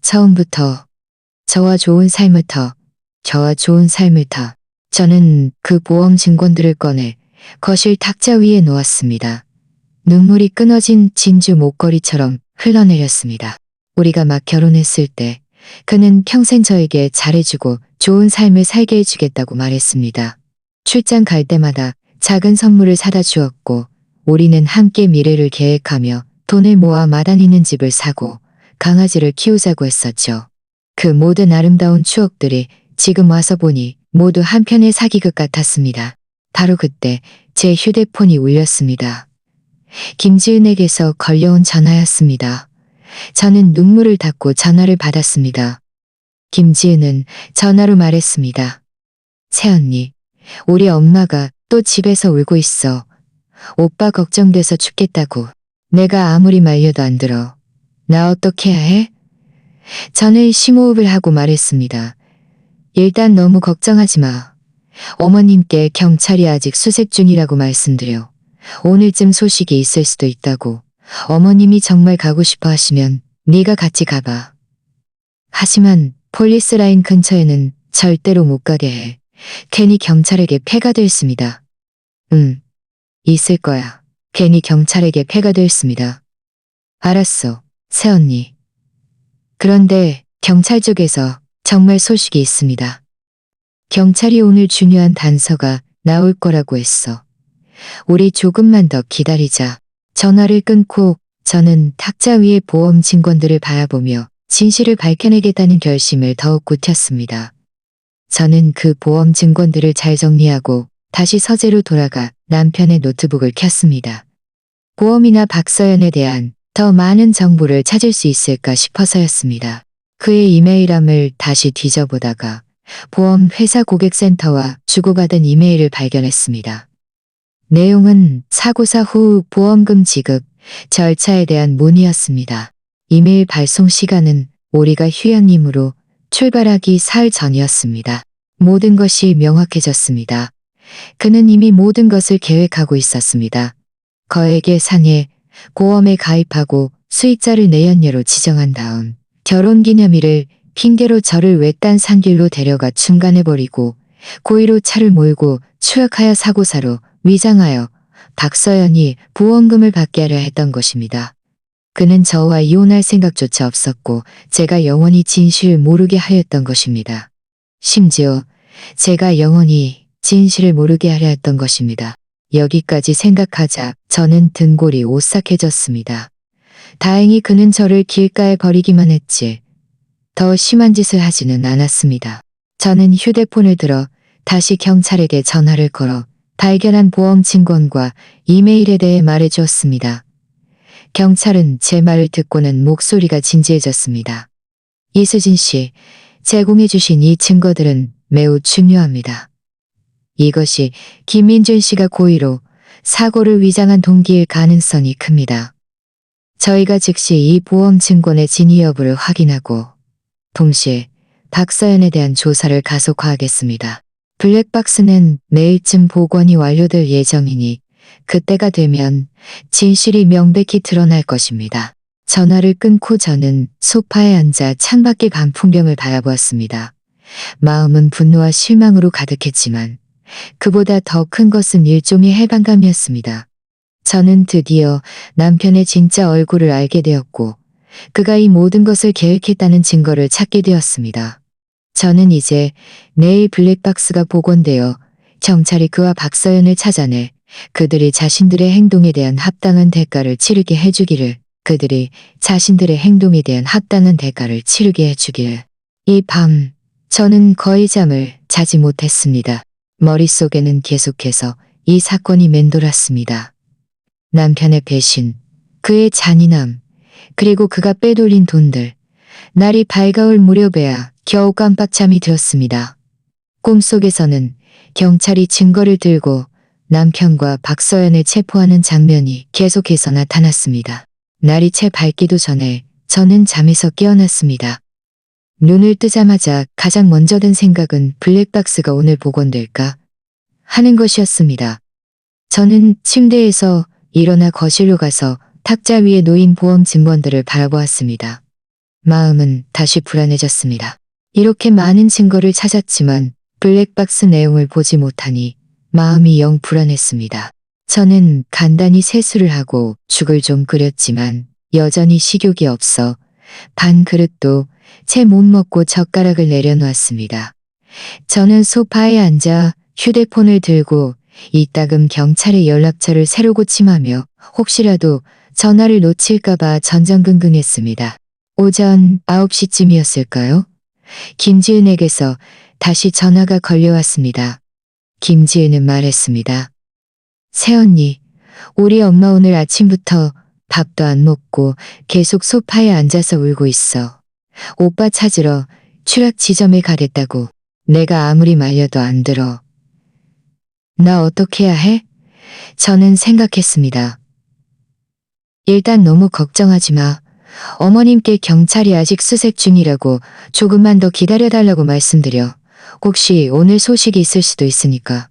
[SPEAKER 1] 처음부터 저와 좋은 삶을 터, 저는 그 보험 증권들을 꺼내 거실 탁자 위에 놓았습니다. 눈물이 끊어진 진주 목걸이처럼 흘러내렸습니다. 우리가 막 결혼했을 때 그는 평생 저에게 잘해주고 좋은 삶을 살게 해주겠다고 말했습니다. 출장 갈 때마다 작은 선물을 사다 주었고, 우리는 함께 미래를 계획하며 돈을 모아 마다니는 집을 사고 강아지를 키우자고 했었죠. 그 모든 아름다운 추억들이 지금 와서 보니 모두 한편의 사기극 같았습니다. 바로 그때 제 휴대폰이 울렸습니다. 김지은에게서 걸려온 전화였습니다. 저는 눈물을 닦고 전화를 받았습니다. 김지은은 전화로 말했습니다. 새언니, 우리 엄마가 또 집에서 울고 있어. 오빠 걱정돼서 죽겠다고. 내가 아무리 말려도 안 들어. 나 어떻게 해야 해? 저는 심호흡을 하고 말했습니다. 일단 너무 걱정하지 마. 어머님께 경찰이 아직 수색 중이라고 말씀드려. 오늘쯤 소식이 있을 수도 있다고. 어머님이 정말 가고 싶어 하시면 네가 같이 가봐. 하지만 폴리스라인 근처에는 절대로 못 가게 해. 괜히 경찰에게 패가 됐습니다. 있을 거야. 괜히 경찰에게 패가 됐습니다. 알았어, 새언니. 그런데 경찰 쪽에서 정말 소식이 있습니다. 경찰이 오늘 중요한 단서가 나올 거라고 했어. 우리 조금만 더 기다리자. 전화를 끊고 저는 탁자 위의 보험 증권들을 바라보며 진실을 밝혀내겠다는 결심을 더욱 굳혔습니다. 저는 그 보험 증권들을 잘 정리하고 다시 서재로 돌아가 남편의 노트북을 켰습니다. 보험이나 박서연에 대한 더 많은 정보를 찾을 수 있을까 싶어서였습니다. 그의 이메일함을 다시 뒤져보다가 보험 회사 고객센터와 주고받은 이메일을 발견했습니다. 내용은 사고사 후 보험금 지급, 절차에 대한 문의였습니다. 이메일 발송 시간은 우리가 휴양림으로 출발하기 사흘 전이었습니다. 모든 것이 명확해졌습니다. 그는 이미 모든 것을 계획하고 있었습니다. 거액의 상해, 보험에 가입하고 수익자를 내연녀로 지정한 다음 결혼기념일을 핑계로 저를 외딴 산길로 데려가 중간해버리고 고의로 차를 몰고 추락하여 사고사로 위장하여 박서연이 보험금을 받게 하려 했던 것입니다. 그는 저와 이혼할 생각조차 없었고 제가 영원히 진실을 모르게 하였던 것입니다. 심지어 제가 영원히 진실을 모르게 하려 했던 것입니다. 여기까지 생각하자 저는 등골이 오싹해졌습니다. 다행히 그는 저를 길가에 버리기만 했지 더 심한 짓을 하지는 않았습니다. 저는 휴대폰을 들어 다시 경찰에게 전화를 걸어 발견한 보험 증권과 이메일에 대해 말해주었습니다. 경찰은 제 말을 듣고는 목소리가 진지해졌습니다. 이수진 씨, 제공해 주신 이 증거들은 매우 중요합니다. 이것이 김민준 씨가 고의로 사고를 위장한 동기일 가능성이 큽니다. 저희가 즉시 이 보험 증권의 진위 여부를 확인하고 동시에 박서연에 대한 조사를 가속화하겠습니다. 블랙박스는 내일쯤 복원이 완료될 예정이니 그때가 되면 진실이 명백히 드러날 것입니다. 전화를 끊고 저는 소파에 앉아 창밖의 밤 풍경을 바라보았습니다. 마음은 분노와 실망으로 가득했지만 그보다 더 큰 것은 일종의 해방감이었습니다. 저는 드디어 남편의 진짜 얼굴을 알게 되었고 그가 이 모든 것을 계획했다는 증거를 찾게 되었습니다. 저는 이제 내일 블랙박스가 복원되어 경찰이 그와 박서연을 찾아내 그들이 자신들의 행동에 대한 합당한 대가를 치르게 해주기를, 그들이 자신들의 행동에 대한 합당한 대가를 치르게 해주기를. 이 밤 저는 거의 잠을 자지 못했습니다. 머릿속에는 계속해서 이 사건이 맴돌았습니다. 남편의 배신, 그의 잔인함, 그리고 그가 빼돌린 돈들. 날이 밝아올 무렵에야 겨우 깜빡잠이 들었습니다. 꿈속에서는 경찰이 증거를 들고 남편과 박서연을 체포하는 장면이 계속해서 나타났습니다. 날이 채 밝기도 전에 저는 잠에서 깨어났습니다. 눈을 뜨자마자 가장 먼저 든 생각은 블랙박스가 오늘 복원될까 하는 것이었습니다. 저는 침대에서 일어나 거실로 가서 탁자 위에 놓인 보험 증권들을 바라보았습니다. 마음은 다시 불안해졌습니다. 이렇게 많은 증거를 찾았지만 블랙박스 내용을 보지 못하니 마음이 영 불안했습니다. 저는 간단히 세수를 하고 죽을 좀 끓였지만 여전히 식욕이 없어 반 그릇도 채 못 먹고 젓가락을 내려놓았습니다. 저는 소파에 앉아 휴대폰을 들고 이따금 경찰의 연락처를 새로 고침하며 혹시라도 전화를 놓칠까봐 전전긍긍했습니다. 오전 9시쯤이었을까요? 김지은에게서 다시 전화가 걸려왔습니다. 김지은은 말했습니다. 새언니, 우리 엄마 오늘 아침부터 밥도 안 먹고 계속 소파에 앉아서 울고 있어. 오빠 찾으러 추락 지점에 가겠다고. 내가 아무리 말려도 안 들어. 나 어떻게 해야 해? 저는 생각했습니다. 일단 너무 걱정하지 마. 어머님께 경찰이 아직 수색 중이라고 조금만 더 기다려달라고 말씀드려. 혹시 오늘 소식이 있을 수도 있으니까.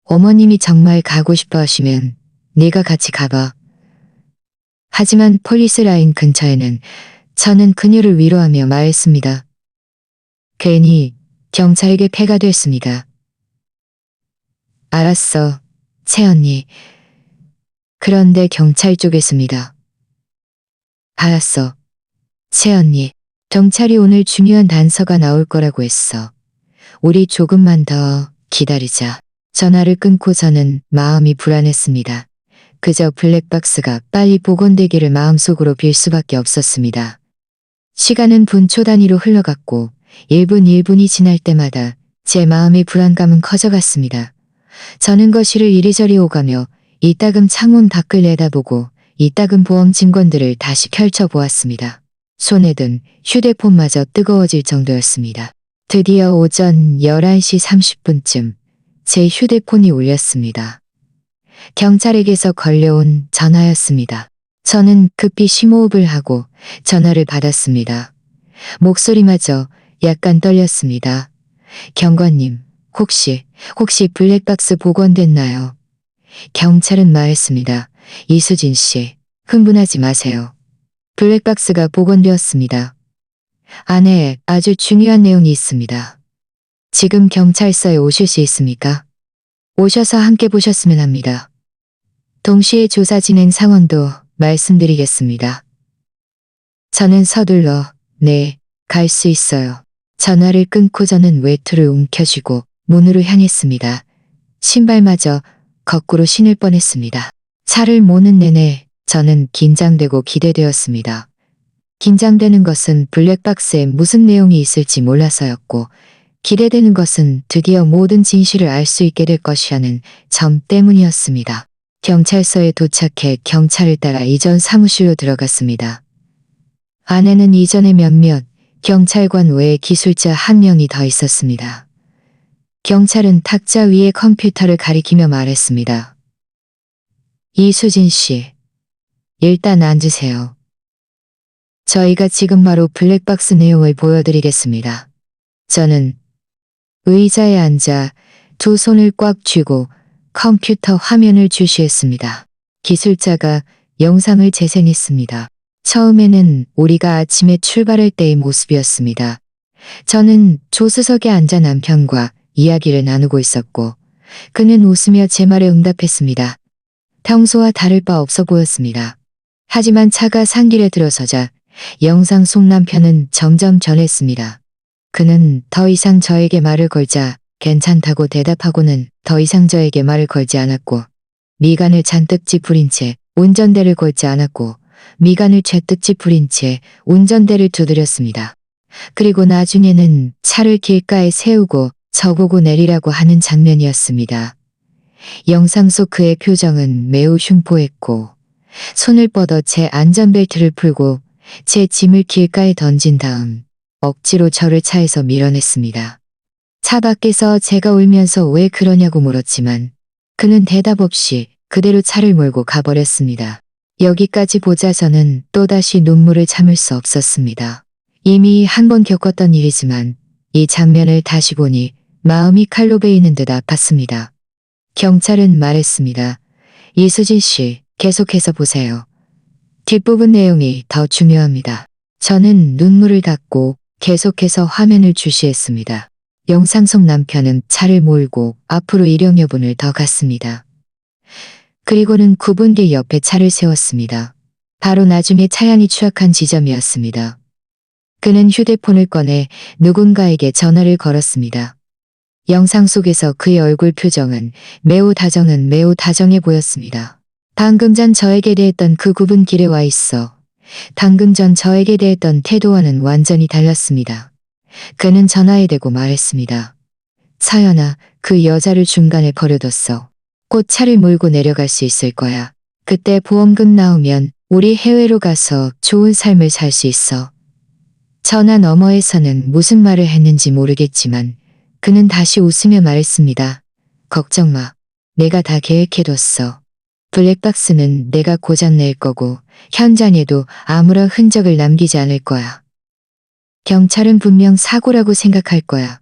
[SPEAKER 1] 어머님이 정말 가고 싶어 하시면 네가 같이 가봐. 하지만 폴리스 라인 근처에는 저는 그녀를 위로하며 말했습니다. 괜히 경찰에게 패가 됐습니다. 알았어, 채언니. 그런데 경찰 쪽에습니다. 알았어, 채언니. 경찰이 오늘 중요한 단서가 나올 거라고 했어. 우리 조금만 더 기다리자. 전화를 끊고 저는 마음이 불안했습니다. 그저 블랙박스가 빨리 복원되기를 마음속으로 빌 수밖에 없었습니다. 시간은 분초 단위로 흘러갔고 1분이 지날 때마다 제 마음의 불안감은 커져갔습니다. 저는 거실을 이리저리 오가며 이따금 창문 밖을 내다보고 이따금 보험 증권들을 다시 펼쳐보았습니다. 손에 든 휴대폰마저 뜨거워질 정도였습니다. 드디어 오전 11시 30분쯤 제 휴대폰이 울렸습니다. 경찰에게서 걸려온 전화였습니다. 저는 급히 심호흡을 하고 전화를 받았습니다. 목소리마저 약간 떨렸습니다. 경관님, 혹시 블랙박스 복원됐나요? 경찰은 말했습니다. 이수진 씨, 흥분하지 마세요. 블랙박스가 복원되었습니다. 안에 아주 중요한 내용이 있습니다. 지금 경찰서에 오실 수 있습니까? 오셔서 함께 보셨으면 합니다. 동시에 조사 진행 상황도 말씀드리겠습니다. 저는 서둘러 네, 갈 수 있어요. 전화를 끊고 저는 외투를 움켜쥐고 문으로 향했습니다. 신발마저 거꾸로 신을 뻔했습니다. 차를 모는 내내 저는 긴장되고 기대되었습니다. 긴장되는 것은 블랙박스에 무슨 내용이 있을지 몰라서였고 기대되는 것은 드디어 모든 진실을 알 수 있게 될 것이라는 점 때문이었습니다. 경찰서에 도착해 경찰을 따라 이전 사무실로 들어갔습니다. 안에는 이전에 몇몇 경찰관 외에 기술자 한 명이 더 있었습니다. 경찰은 탁자 위에 컴퓨터를 가리키며 말했습니다. 이수진 씨, 일단 앉으세요. 저희가 지금 바로 블랙박스 내용을 보여드리겠습니다. 저는 의자에 앉아 두 손을 꽉 쥐고 컴퓨터 화면을 주시했습니다. 기술자가 영상을 재생했습니다. 처음에는 우리가 아침에 출발할 때의 모습이었습니다. 저는 조수석에 앉아 남편과 이야기를 나누고 있었고 그는 웃으며 제 말에 응답했습니다. 평소와 다를 바 없어 보였습니다. 하지만 차가 산길에 들어서자 영상 속 남편은 점점 변했습니다. 그는 더 이상 저에게 말을 걸자 괜찮다고 대답하고는 더 이상 저에게 말을 걸지 않았고 미간을 잔뜩 찌푸린 채 운전대를 걸지 않았고 미간을 죄뜩 찌푸린 채 운전대를 두드렸습니다. 그리고 나중에는 차를 길가에 세우고 저보고 내리라고 하는 장면이었습니다. 영상 속 그의 표정은 매우 흉포했고 손을 뻗어 제 안전벨트를 풀고 제 짐을 길가에 던진 다음 억지로 저를 차에서 밀어냈습니다. 차 밖에서 제가 울면서 왜 그러냐고 물었지만 그는 대답 없이 그대로 차를 몰고 가버렸습니다. 여기까지 보자 저는 또다시 눈물을 참을 수 없었습니다. 이미 한 번 겪었던 일이지만 이 장면을 다시 보니 마음이 칼로 베이는 듯 아팠습니다. 경찰은 말했습니다. 이수진 씨, 계속해서 보세요. 뒷부분 내용이 더 중요합니다. 저는 눈물을 닦고 계속해서 화면을 주시했습니다. 영상 속 남편은 차를 몰고 앞으로 1여 분을 더 갔습니다. 그리고는 9분 뒤 옆에 차를 세웠습니다. 바로 나중에 차량이 추락한 지점이었습니다. 그는 휴대폰을 꺼내 누군가에게 전화를 걸었습니다. 영상 속에서 그의 얼굴 표정은 매우 다정해 보였습니다. 방금 전 저에게 대했던 그 굽은 길에 와 있어. 방금 전 저에게 대했던 태도와는 완전히 달랐습니다. 그는 전화에 대고 말했습니다. 서연아, 그 여자를 중간에 버려뒀어. 곧 차를 몰고 내려갈 수 있을 거야. 그때 보험금 나오면 우리 해외로 가서 좋은 삶을 살 수 있어. 전화 너머에서는 무슨 말을 했는지 모르겠지만 그는 다시 웃으며 말했습니다. 걱정 마. 내가 다 계획해뒀어. 블랙박스는 내가 고장낼 거고 현장에도 아무런 흔적을 남기지 않을 거야. 경찰은 분명 사고라고 생각할 거야.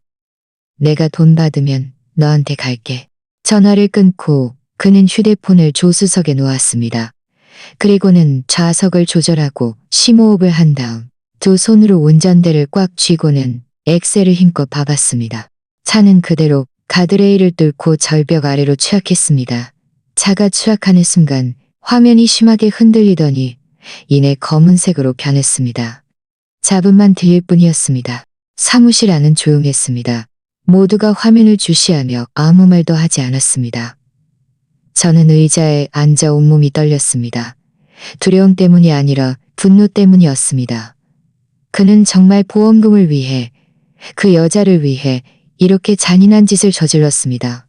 [SPEAKER 1] 내가 돈 받으면 너한테 갈게. 전화를 끊고 그는 휴대폰을 조수석에 놓았습니다. 그리고는 좌석을 조절하고 심호흡을 한 다음 두 손으로 운전대를 꽉 쥐고는 엑셀을 힘껏 밟았습니다. 차는 그대로 가드레일을 뚫고 절벽 아래로 추락했습니다. 차가 추락하는 순간 화면이 심하게 흔들리더니 이내 검은색으로 변했습니다. 잡음만 들릴 뿐이었습니다. 사무실 안은 조용했습니다. 모두가 화면을 주시하며 아무 말도 하지 않았습니다. 저는 의자에 앉아 온몸이 떨렸습니다. 두려움 때문이 아니라 분노 때문이었습니다. 그는 정말 보험금을 위해, 그 여자를 위해 이렇게 잔인한 짓을 저질렀습니다.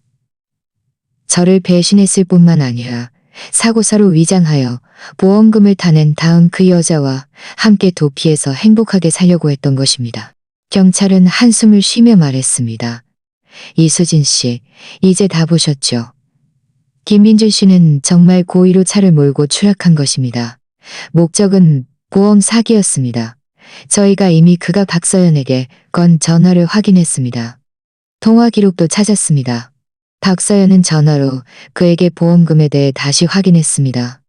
[SPEAKER 1] 저를 배신했을 뿐만 아니라 사고사로 위장하여 보험금을 타낸 다음 그 여자와 함께 도피해서 행복하게 살려고 했던 것입니다. 경찰은 한숨을 쉬며 말했습니다. 이수진 씨, 이제 다 보셨죠? 김민준 씨는 정말 고의로 차를 몰고 추락한 것입니다. 목적은 보험 사기였습니다. 저희가 이미 그가 박서연에게 건 전화를 확인했습니다. 통화 기록도 찾았습니다. 박서연은 전화로 그에게 보험금에 대해 다시 확인했습니다.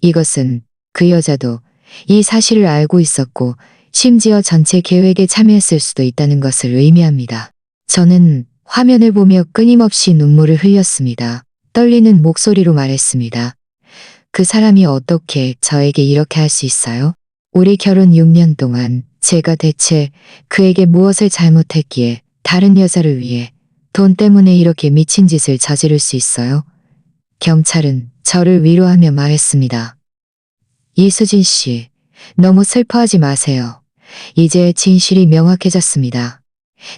[SPEAKER 1] 이것은 그 여자도 이 사실을 알고 있었고 심지어 전체 계획에 참여했을 수도 있다는 것을 의미합니다. 저는 화면을 보며 끊임없이 눈물을 흘렸습니다. 떨리는 목소리로 말했습니다. 그 사람이 어떻게 저에게 이렇게 할 수 있어요? 우리 결혼 6년 동안 제가 대체 그에게 무엇을 잘못했기에 다른 여자를 위해 돈 때문에 이렇게 미친 짓을 저지를 수 있어요? 경찰은 저를 위로하며 말했습니다. 이수진 씨, 너무 슬퍼하지 마세요. 이제 진실이 명확해졌습니다.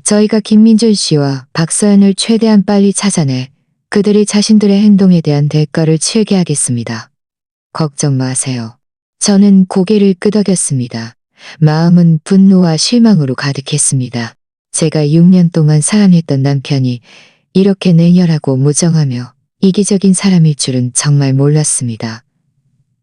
[SPEAKER 1] 저희가 김민준 씨와 박서연을 최대한 빨리 찾아내 그들이 자신들의 행동에 대한 대가를 치르게 하겠습니다. 걱정 마세요. 저는 고개를 끄덕였습니다. 마음은 분노와 실망으로 가득했습니다. 제가 6년 동안 사랑했던 남편이 이렇게 냉혈하고 무정하며 이기적인 사람일 줄은 정말 몰랐습니다.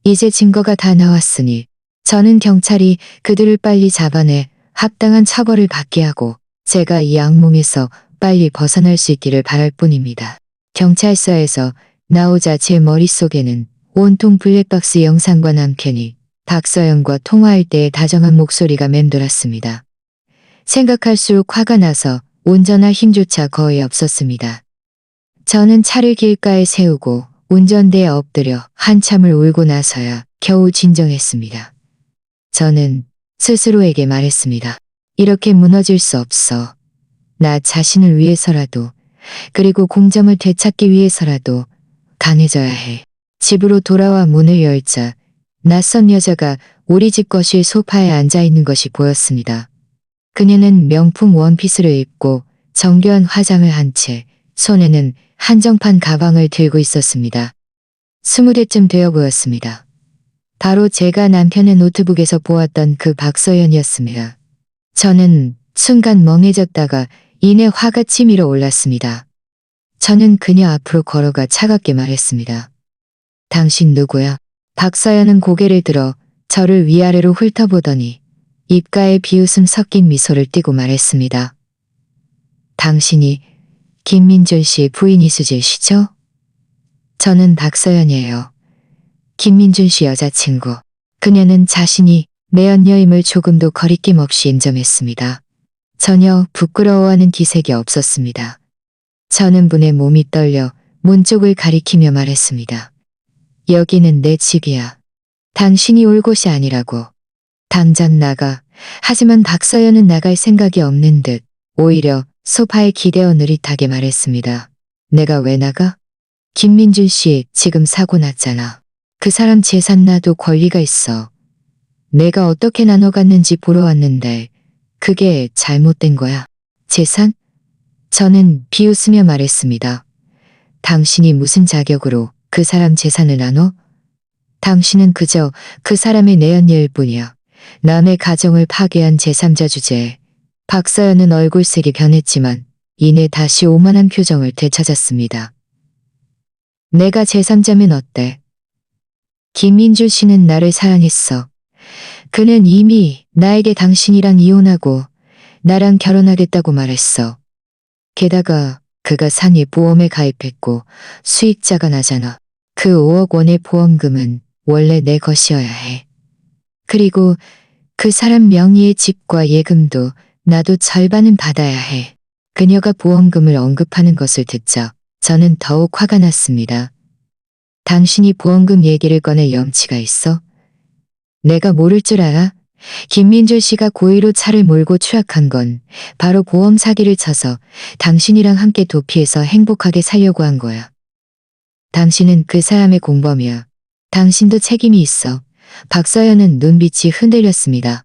[SPEAKER 1] 이제 증거가 다 나왔으니 저는 경찰이 그들을 빨리 잡아내 합당한 처벌을 받게 하고 제가 이 악몽에서 빨리 벗어날 수 있기를 바랄 뿐입니다. 경찰서에서 나오자 제 머릿속에는 온통 블랙박스 영상과 남편이 박서연과 통화할 때의 다정한 목소리가 맴돌았습니다. 생각할수록 화가 나서 운전할 힘조차 거의 없었습니다. 저는 차를 길가에 세우고 운전대에 엎드려 한참을 울고 나서야 겨우 진정했습니다. 저는 스스로에게 말했습니다. 이렇게 무너질 수 없어. 나 자신을 위해서라도, 그리고 공점을 되찾기 위해서라도 강해져야 해. 집으로 돌아와 문을 열자 낯선 여자가 우리 집 거실 소파에 앉아 있는 것이 보였습니다. 그녀는 명품 원피스를 입고 정교한 화장을 한 채 손에는 한정판 가방을 들고 있었습니다. 20대쯤 되어 보였습니다. 바로 제가 남편의 노트북에서 보았던 그 박서연이었습니다. 저는 순간 멍해졌다가 이내 화가 치밀어 올랐습니다. 저는 그녀 앞으로 걸어가 차갑게 말했습니다. 당신 누구야? 박서연은 고개를 들어 저를 위아래로 훑어보더니 입가에 비웃음 섞인 미소를 띠고 말했습니다. 당신이 김민준 씨 부인 이수진 씨죠? 저는 박서연이에요. 김민준 씨 여자친구. 그녀는 자신이 매연녀임을 조금도 거리낌 없이 인정했습니다. 전혀 부끄러워하는 기색이 없었습니다. 저는 분에 몸이 떨려 문 쪽을 가리키며 말했습니다. 여기는 내 집이야. 당신이 올 곳이 아니라고. 당장 나가. 하지만 박서연은 나갈 생각이 없는 듯 오히려 소파에 기대어 느릿하게 말했습니다. 내가 왜 나가? 김민준 씨 지금 사고 났잖아. 그 사람 재산 나도 권리가 있어. 내가 어떻게 나눠갔는지 보러 왔는데 그게 잘못된 거야. 재산? 저는 비웃으며 말했습니다. 당신이 무슨 자격으로 그 사람 재산을 나눠? 당신은 그저 그 사람의 내연녀일 뿐이야. 남의 가정을 파괴한 제3자 주제에 박서연은 얼굴색이 변했지만 이내 다시 오만한 표정을 되찾았습니다. 내가 제3자면 어때? 김민주 씨는 나를 사랑했어. 그는 이미 나에게 당신이랑 이혼하고 나랑 결혼하겠다고 말했어. 게다가 그가 산이 보험에 가입했고 수익자가 나잖아. 그 5억 원의 보험금은 원래 내 것이어야 해. 그리고 그 사람 명의의 집과 예금도 나도 절반은 받아야 해. 그녀가 보험금을 언급하는 것을 듣자 저는 더욱 화가 났습니다. 당신이 보험금 얘기를 꺼낼 염치가 있어? 내가 모를 줄 알아? 김민주 씨가 고의로 차를 몰고 추락한 건 바로 보험 사기를 쳐서 당신이랑 함께 도피해서 행복하게 살려고 한 거야. 당신은 그 사람의 공범이야. 당신도 책임이 있어. 박서연은 눈빛이 흔들렸습니다.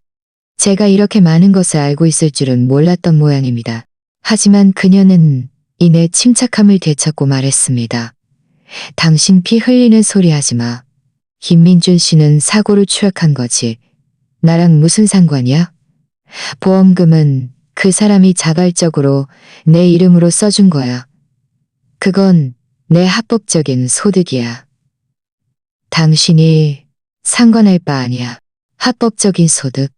[SPEAKER 1] 제가 이렇게 많은 것을 알고 있을 줄은 몰랐던 모양입니다. 하지만 그녀는 이내 침착함을 되찾고 말했습니다. 당신 피 흘리는 소리 하지 마. 김민준 씨는 사고로 추락한 거지. 나랑 무슨 상관이야? 보험금은 그 사람이 자발적으로 내 이름으로 써준 거야. 그건 내 합법적인 소득이야. 당신이 상관할 바 아니야. 합법적인 소득.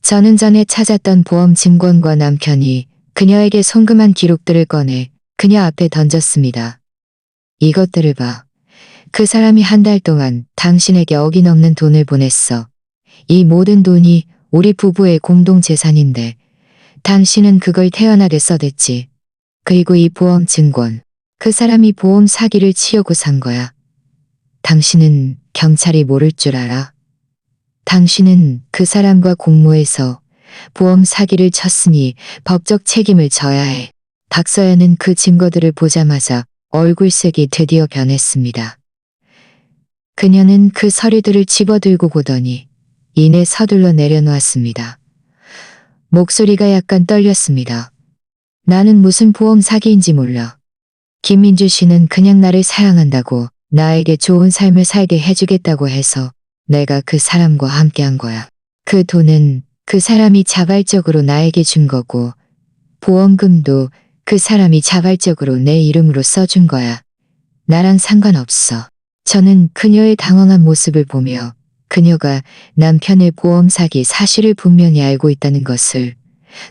[SPEAKER 1] 저는 전에 찾았던 보험 증권과 남편이 그녀에게 송금한 기록들을 꺼내 그녀 앞에 던졌습니다. 이것들을 봐. 그 사람이 한 달 동안 당신에게 어기넘는 돈을 보냈어. 이 모든 돈이 우리 부부의 공동 재산인데 당신은 그걸 태연하게 써댔지. 그리고 이 보험 증권. 그 사람이 보험 사기를 치려고 산 거야. 당신은 경찰이 모를 줄 알아? 당신은 그 사람과 공모해서 보험 사기를 쳤으니 법적 책임을 져야 해. 박서연은 그 증거들을 보자마자 얼굴색이 드디어 변했습니다. 그녀는 그 서류들을 집어들고 보더니 이내 서둘러 내려놓았습니다. 목소리가 약간 떨렸습니다. 나는 무슨 보험 사기인지 몰라. 김민주 씨는 그냥 나를 사랑한다고 나에게 좋은 삶을 살게 해주겠다고 해서 내가 그 사람과 함께한 거야. 그 돈은 그 사람이 자발적으로 나에게 준 거고 보험금도 그 사람이 자발적으로 내 이름으로 써준 거야. 나랑 상관없어. 저는 그녀의 당황한 모습을 보며 그녀가 남편의 보험 사기 사실을 분명히 알고 있다는 것을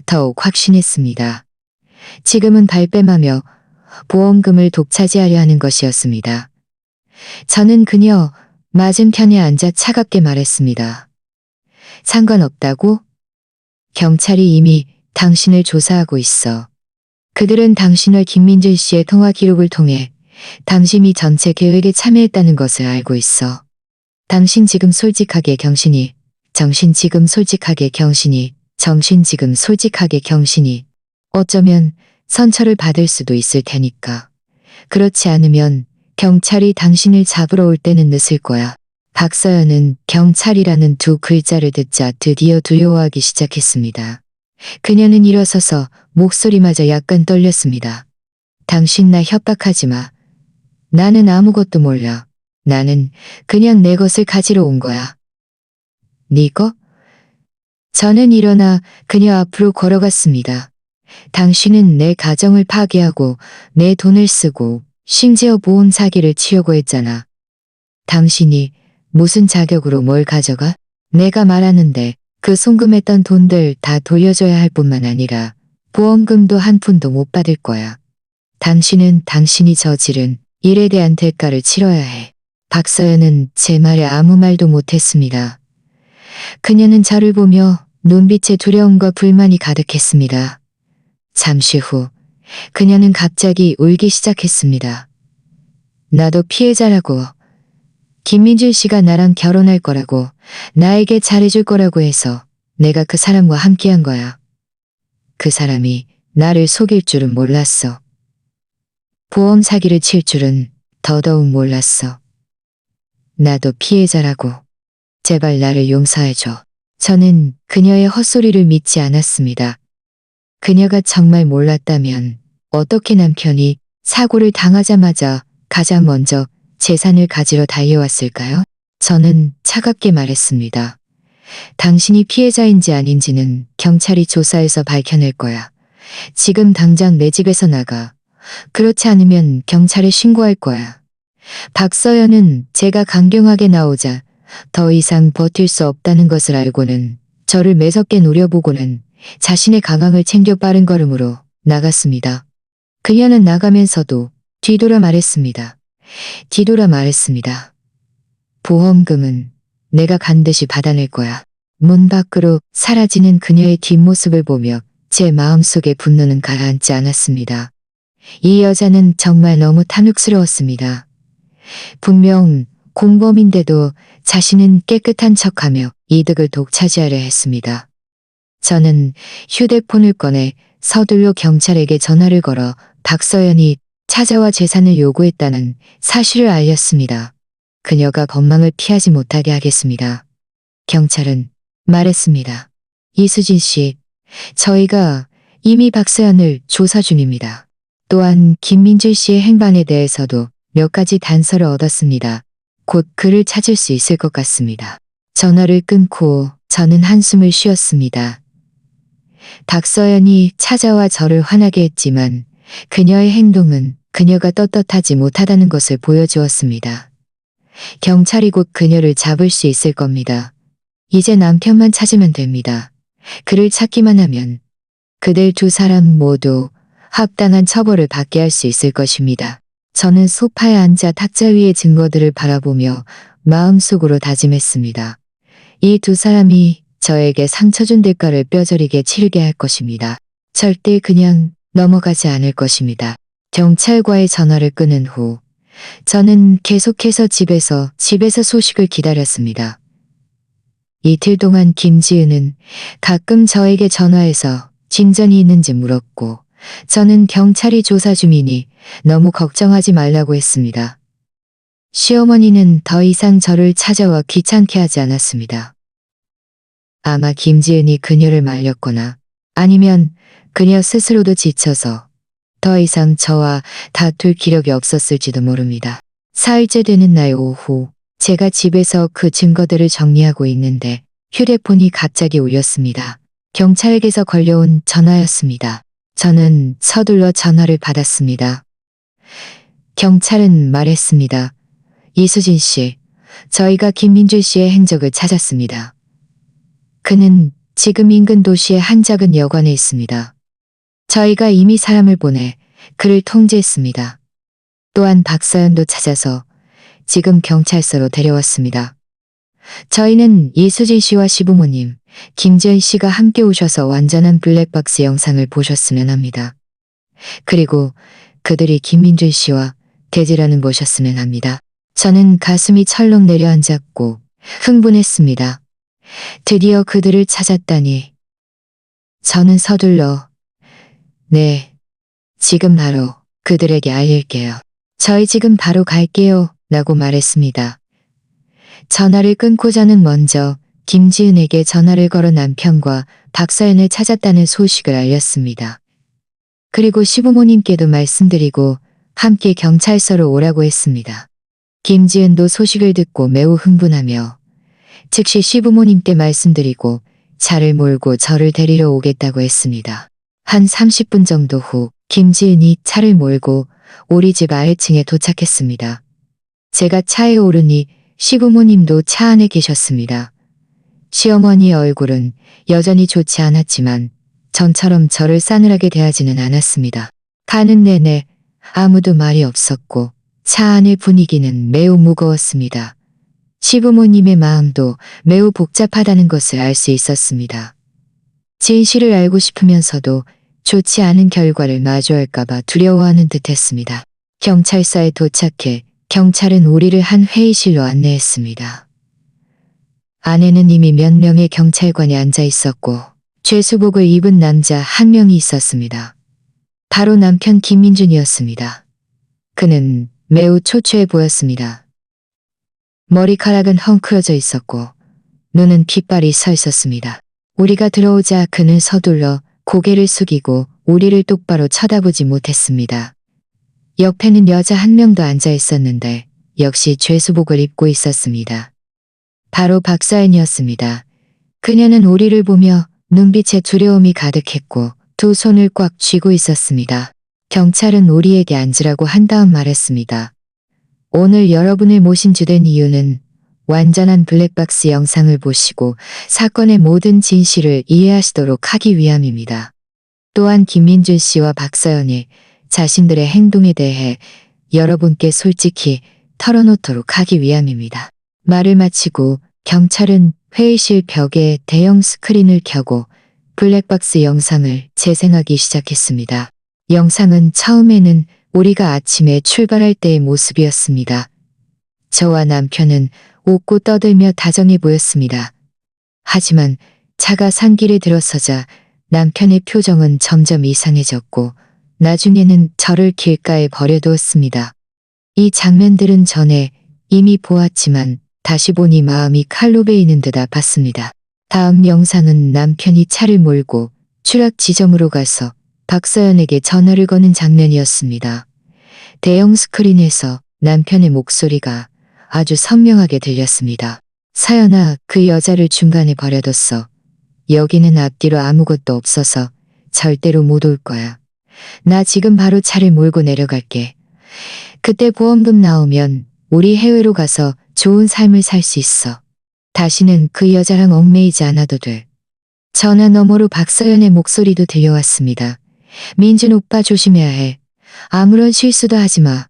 [SPEAKER 1] 더욱 확신했습니다. 지금은 발뺌하며 보험금을 독차지하려 하는 것이었습니다. 저는 그녀 맞은편에 앉아 차갑게 말했습니다. 상관없다고? 경찰이 이미 당신을 조사하고 있어. 그들은 당신과 김민준 씨의 통화 기록을 통해 당신이 전체 계획에 참여했다는 것을 알고 있어. 당신 지금 솔직하게 경신이, 정신 지금 솔직하게 경신이, 정신 지금 솔직하게 경신이. 어쩌면 선처를 받을 수도 있을 테니까. 그렇지 않으면 경찰이 당신을 잡으러 올 때는 늦을 거야. 박서연은 경찰이라는 두 글자를 듣자 드디어 두려워하기 시작했습니다. 그녀는 일어서서 목소리마저 약간 떨렸습니다. 당신 나 협박하지 마. 나는 아무것도 몰라. 나는 그냥 내 것을 가지러 온 거야. 네 거? 저는 일어나 그녀 앞으로 걸어갔습니다. 당신은 내 가정을 파괴하고 내 돈을 쓰고 심지어 보험 사기를 치려고 했잖아. 당신이 무슨 자격으로 뭘 가져가? 내가 말하는데 그 송금했던 돈들 다 돌려줘야 할 뿐만 아니라 보험금도 한 푼도 못 받을 거야. 당신은 당신이 저지른 일에 대한 대가를 치러야 해. 박서연은 제 말에 아무 말도 못했습니다. 그녀는 저를 보며 눈빛에 두려움과 불만이 가득했습니다. 잠시 후 그녀는 갑자기 울기 시작했습니다. 나도 피해자라고. 김민준 씨가 나랑 결혼할 거라고, 나에게 잘해줄 거라고 해서 내가 그 사람과 함께한 거야. 그 사람이 나를 속일 줄은 몰랐어. 보험 사기를 칠 줄은 더더욱 몰랐어. 나도 피해자라고. 제발 나를 용서해줘. 저는 그녀의 헛소리를 믿지 않았습니다. 그녀가 정말 몰랐다면 어떻게 남편이 사고를 당하자마자 가장 먼저 재산을 가지러 달려왔을까요? 저는 차갑게 말했습니다. 당신이 피해자인지 아닌지는 경찰이 조사해서 밝혀낼 거야. 지금 당장 내 집에서 나가. 그렇지 않으면 경찰에 신고할 거야. 박서연은 제가 강경하게 나오자 더 이상 버틸 수 없다는 것을 알고는 저를 매섭게 노려보고는 자신의 가방을 챙겨 빠른 걸음으로 나갔습니다. 그녀는 나가면서도 뒤돌아 말했습니다. 보험금은 내가 반드시 받아낼 거야. 문 밖으로 사라지는 그녀의 뒷모습을 보며 제 마음속의 분노는 가라앉지 않았습니다. 이 여자는 정말 너무 탐욕스러웠습니다. 분명 공범인데도 자신은 깨끗한 척하며 이득을 독차지하려 했습니다. 저는 휴대폰을 꺼내 서둘러 경찰에게 전화를 걸어 박서연이 찾아와 재산을 요구했다는 사실을 알렸습니다. 그녀가 건망을 피하지 못하게 하겠습니다. 경찰은 말했습니다. 이수진 씨, 저희가 이미 박서연을 조사 중입니다. 또한 김민주 씨의 행방에 대해서도 몇 가지 단서를 얻었습니다. 곧 그를 찾을 수 있을 것 같습니다. 전화를 끊고 저는 한숨을 쉬었습니다. 박서연이 찾아와 저를 화나게 했지만 그녀의 행동은 그녀가 떳떳하지 못하다는 것을 보여주었습니다. 경찰이 곧 그녀를 잡을 수 있을 겁니다. 이제 남편만 찾으면 됩니다. 그를 찾기만 하면 그들 두 사람 모두 합당한 처벌을 받게 할 수 있을 것입니다. 저는 소파에 앉아 탁자 위의 증거들을 바라보며 마음속으로 다짐했습니다. 이 두 사람이 저에게 상처 준 대가를 뼈저리게 치르게 할 것입니다. 절대 그냥 넘어가지 않을 것입니다. 경찰과의 전화를 끊은 후 저는 계속해서 집에서 소식을 기다렸습니다. 이틀 동안 김지은은 가끔 저에게 전화해서 진전이 있는지 물었고 저는 경찰이 조사 중이니 너무 걱정하지 말라고 했습니다. 시어머니는 더 이상 저를 찾아와 귀찮게 하지 않았습니다. 아마 김지은이 그녀를 말렸거나 아니면 그녀 스스로도 지쳐서 더 이상 저와 다툴 기력이 없었을지도 모릅니다. 4일째 되는 날 오후 제가 집에서 그 증거들을 정리하고 있는데 휴대폰이 갑자기 울렸습니다. 경찰에게서 걸려온 전화였습니다. 저는 서둘러 전화를 받았습니다. 경찰은 말했습니다. 이수진 씨, 저희가 김민주 씨의 행적을 찾았습니다. 그는 지금 인근 도시의 한 작은 여관에 있습니다. 저희가 이미 사람을 보내 그를 통제했습니다. 또한 박서연도 찾아서 지금 경찰서로 데려왔습니다. 저희는 이수진 씨와 시부모님, 김지은 씨가 함께 오셔서 완전한 블랙박스 영상을 보셨으면 합니다. 그리고 그들이 김민준 씨와 대지라는 보셨으면 합니다. 저는 가슴이 철렁 내려앉았고 흥분했습니다. 드디어 그들을 찾았다니. 저는 서둘러 네, 지금 바로 그들에게 알릴게요. 저희 지금 바로 갈게요 라고 말했습니다. 전화를 끊고자는 먼저 김지은에게 전화를 걸어 남편과 박서연을 찾았다는 소식을 알렸습니다. 그리고 시부모님께도 말씀드리고 함께 경찰서로 오라고 했습니다. 김지은도 소식을 듣고 매우 흥분하며 즉시 시부모님께 말씀드리고 차를 몰고 저를 데리러 오겠다고 했습니다. 한 30분 정도 후 김지은이 차를 몰고 우리 집 아래층에 도착했습니다. 제가 차에 오르니 시부모님도 차 안에 계셨습니다. 시어머니의 얼굴은 여전히 좋지 않았지만 전처럼 저를 싸늘하게 대하지는 않았습니다. 가는 내내 아무도 말이 없었고 차 안의 분위기는 매우 무거웠습니다. 시부모님의 마음도 매우 복잡하다는 것을 알 수 있었습니다. 진실을 알고 싶으면서도 좋지 않은 결과를 마주할까봐 두려워하는 듯했습니다. 경찰서에 도착해 경찰은 우리를 한 회의실로 안내했습니다. 안에는 이미 몇 명의 경찰관이 앉아 있었고 죄수복을 입은 남자 한 명이 있었습니다. 바로 남편 김민준이었습니다. 그는 매우 초췌해 보였습니다. 머리카락은 헝클어져 있었고 눈은 핏발이 서 있었습니다. 우리가 들어오자 그는 서둘러 고개를 숙이고 우리를 똑바로 쳐다보지 못했습니다. 옆에는 여자 한 명도 앉아 있었는데 역시 죄수복을 입고 있었습니다. 바로 박사연이었습니다. 그녀는 우리를 보며 눈빛에 두려움이 가득했고 두 손을 꽉 쥐고 있었습니다. 경찰은 우리에게 앉으라고 한 다음 말했습니다. 오늘 여러분을 모신 주된 이유는 완전한 블랙박스 영상을 보시고 사건의 모든 진실을 이해하시도록 하기 위함입니다. 또한 김민준 씨와 박서연이 자신들의 행동에 대해 여러분께 솔직히 털어놓도록 하기 위함입니다. 말을 마치고 경찰은 회의실 벽에 대형 스크린을 켜고 블랙박스 영상을 재생하기 시작했습니다. 영상은 처음에는 우리가 아침에 출발할 때의 모습이었습니다. 저와 남편은 웃고 떠들며 다정해 보였습니다. 하지만 차가 산길에 들어서자 남편의 표정은 점점 이상해졌고 나중에는 저를 길가에 버려두었습니다. 이 장면들은 전에 이미 보았지만 다시 보니 마음이 칼로 베이는 듯 아팠습니다. 다음 영상은 남편이 차를 몰고 추락 지점으로 가서 박서연에게 전화를 거는 장면이었습니다. 대형 스크린에서 남편의 목소리가 아주 선명하게 들렸습니다. 서연아, 그 여자를 중간에 버려뒀어. 여기는 앞뒤로 아무것도 없어서 절대로 못 올 거야. 나 지금 바로 차를 몰고 내려갈게. 그때 보험금 나오면 우리 해외로 가서 좋은 삶을 살 수 있어. 다시는 그 여자랑 얽매이지 않아도 돼. 전화 너머로 박서연의 목소리도 들려왔습니다. 민준 오빠 조심해야 해. 아무런 실수도 하지 마.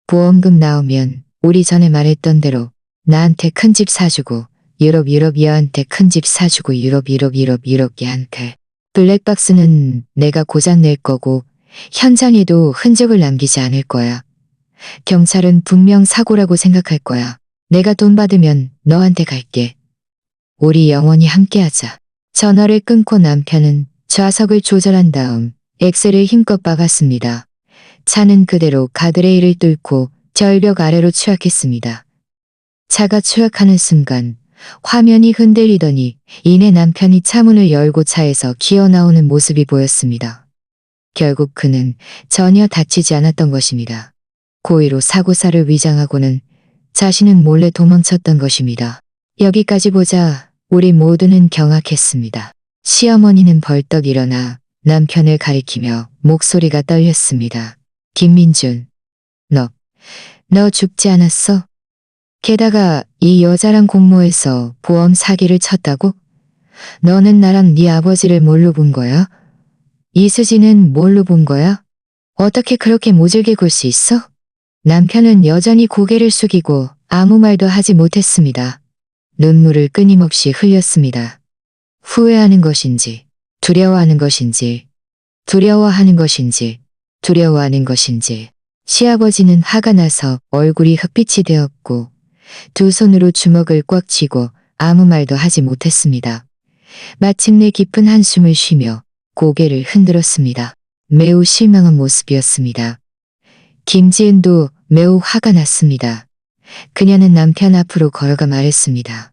[SPEAKER 1] 보험금 나오면 우리 전에 말했던 대로 나한테 큰 집 사주고 유럽 얘한테 큰 집 사주고 유럽 얘한테. 블랙박스는 내가 고장 낼 거고 현장에도 흔적을 남기지 않을 거야. 경찰은 분명 사고라고 생각할 거야. 내가 돈 받으면 너한테 갈게. 우리 영원히 함께하자. 전화를 끊고 남편은 좌석을 조절한 다음 엑셀을 힘껏 박았습니다. 차는 그대로 가드레일을 뚫고 절벽 아래로 추락했습니다. 차가 추락하는 순간 화면이 흔들리더니 이내 남편이 차문을 열고 차에서 기어 나오는 모습이 보였습니다. 결국 그는 전혀 다치지 않았던 것입니다. 고의로 사고사를 위장하고는 자신은 몰래 도망쳤던 것입니다. 여기까지 보자 우리 모두는 경악했습니다. 시어머니는 벌떡 일어나 남편을 가리키며 목소리가 떨렸습니다. 김민준, 너 죽지 않았어? 게다가 이 여자랑 공모해서 보험 사기를 쳤다고? 너는 나랑 네 아버지를 뭘로 본 거야? 이수지는 뭘로 본 거야? 어떻게 그렇게 모질게 굴 수 있어? 남편은 여전히 고개를 숙이고 아무 말도 하지 못했습니다. 눈물을 끊임없이 흘렸습니다. 후회하는 것인지, 두려워하는 것인지, 두려워하는 것인지, 두려워하는 것인지. 시아버지는 화가 나서 얼굴이 흑빛이 되었고 두 손으로 주먹을 꽉 쥐고 아무 말도 하지 못했습니다. 마침내 깊은 한숨을 쉬며 고개를 흔들었습니다. 매우 실망한 모습이었습니다. 김지은도 매우 화가 났습니다. 그녀는 남편 앞으로 걸어가 말했습니다.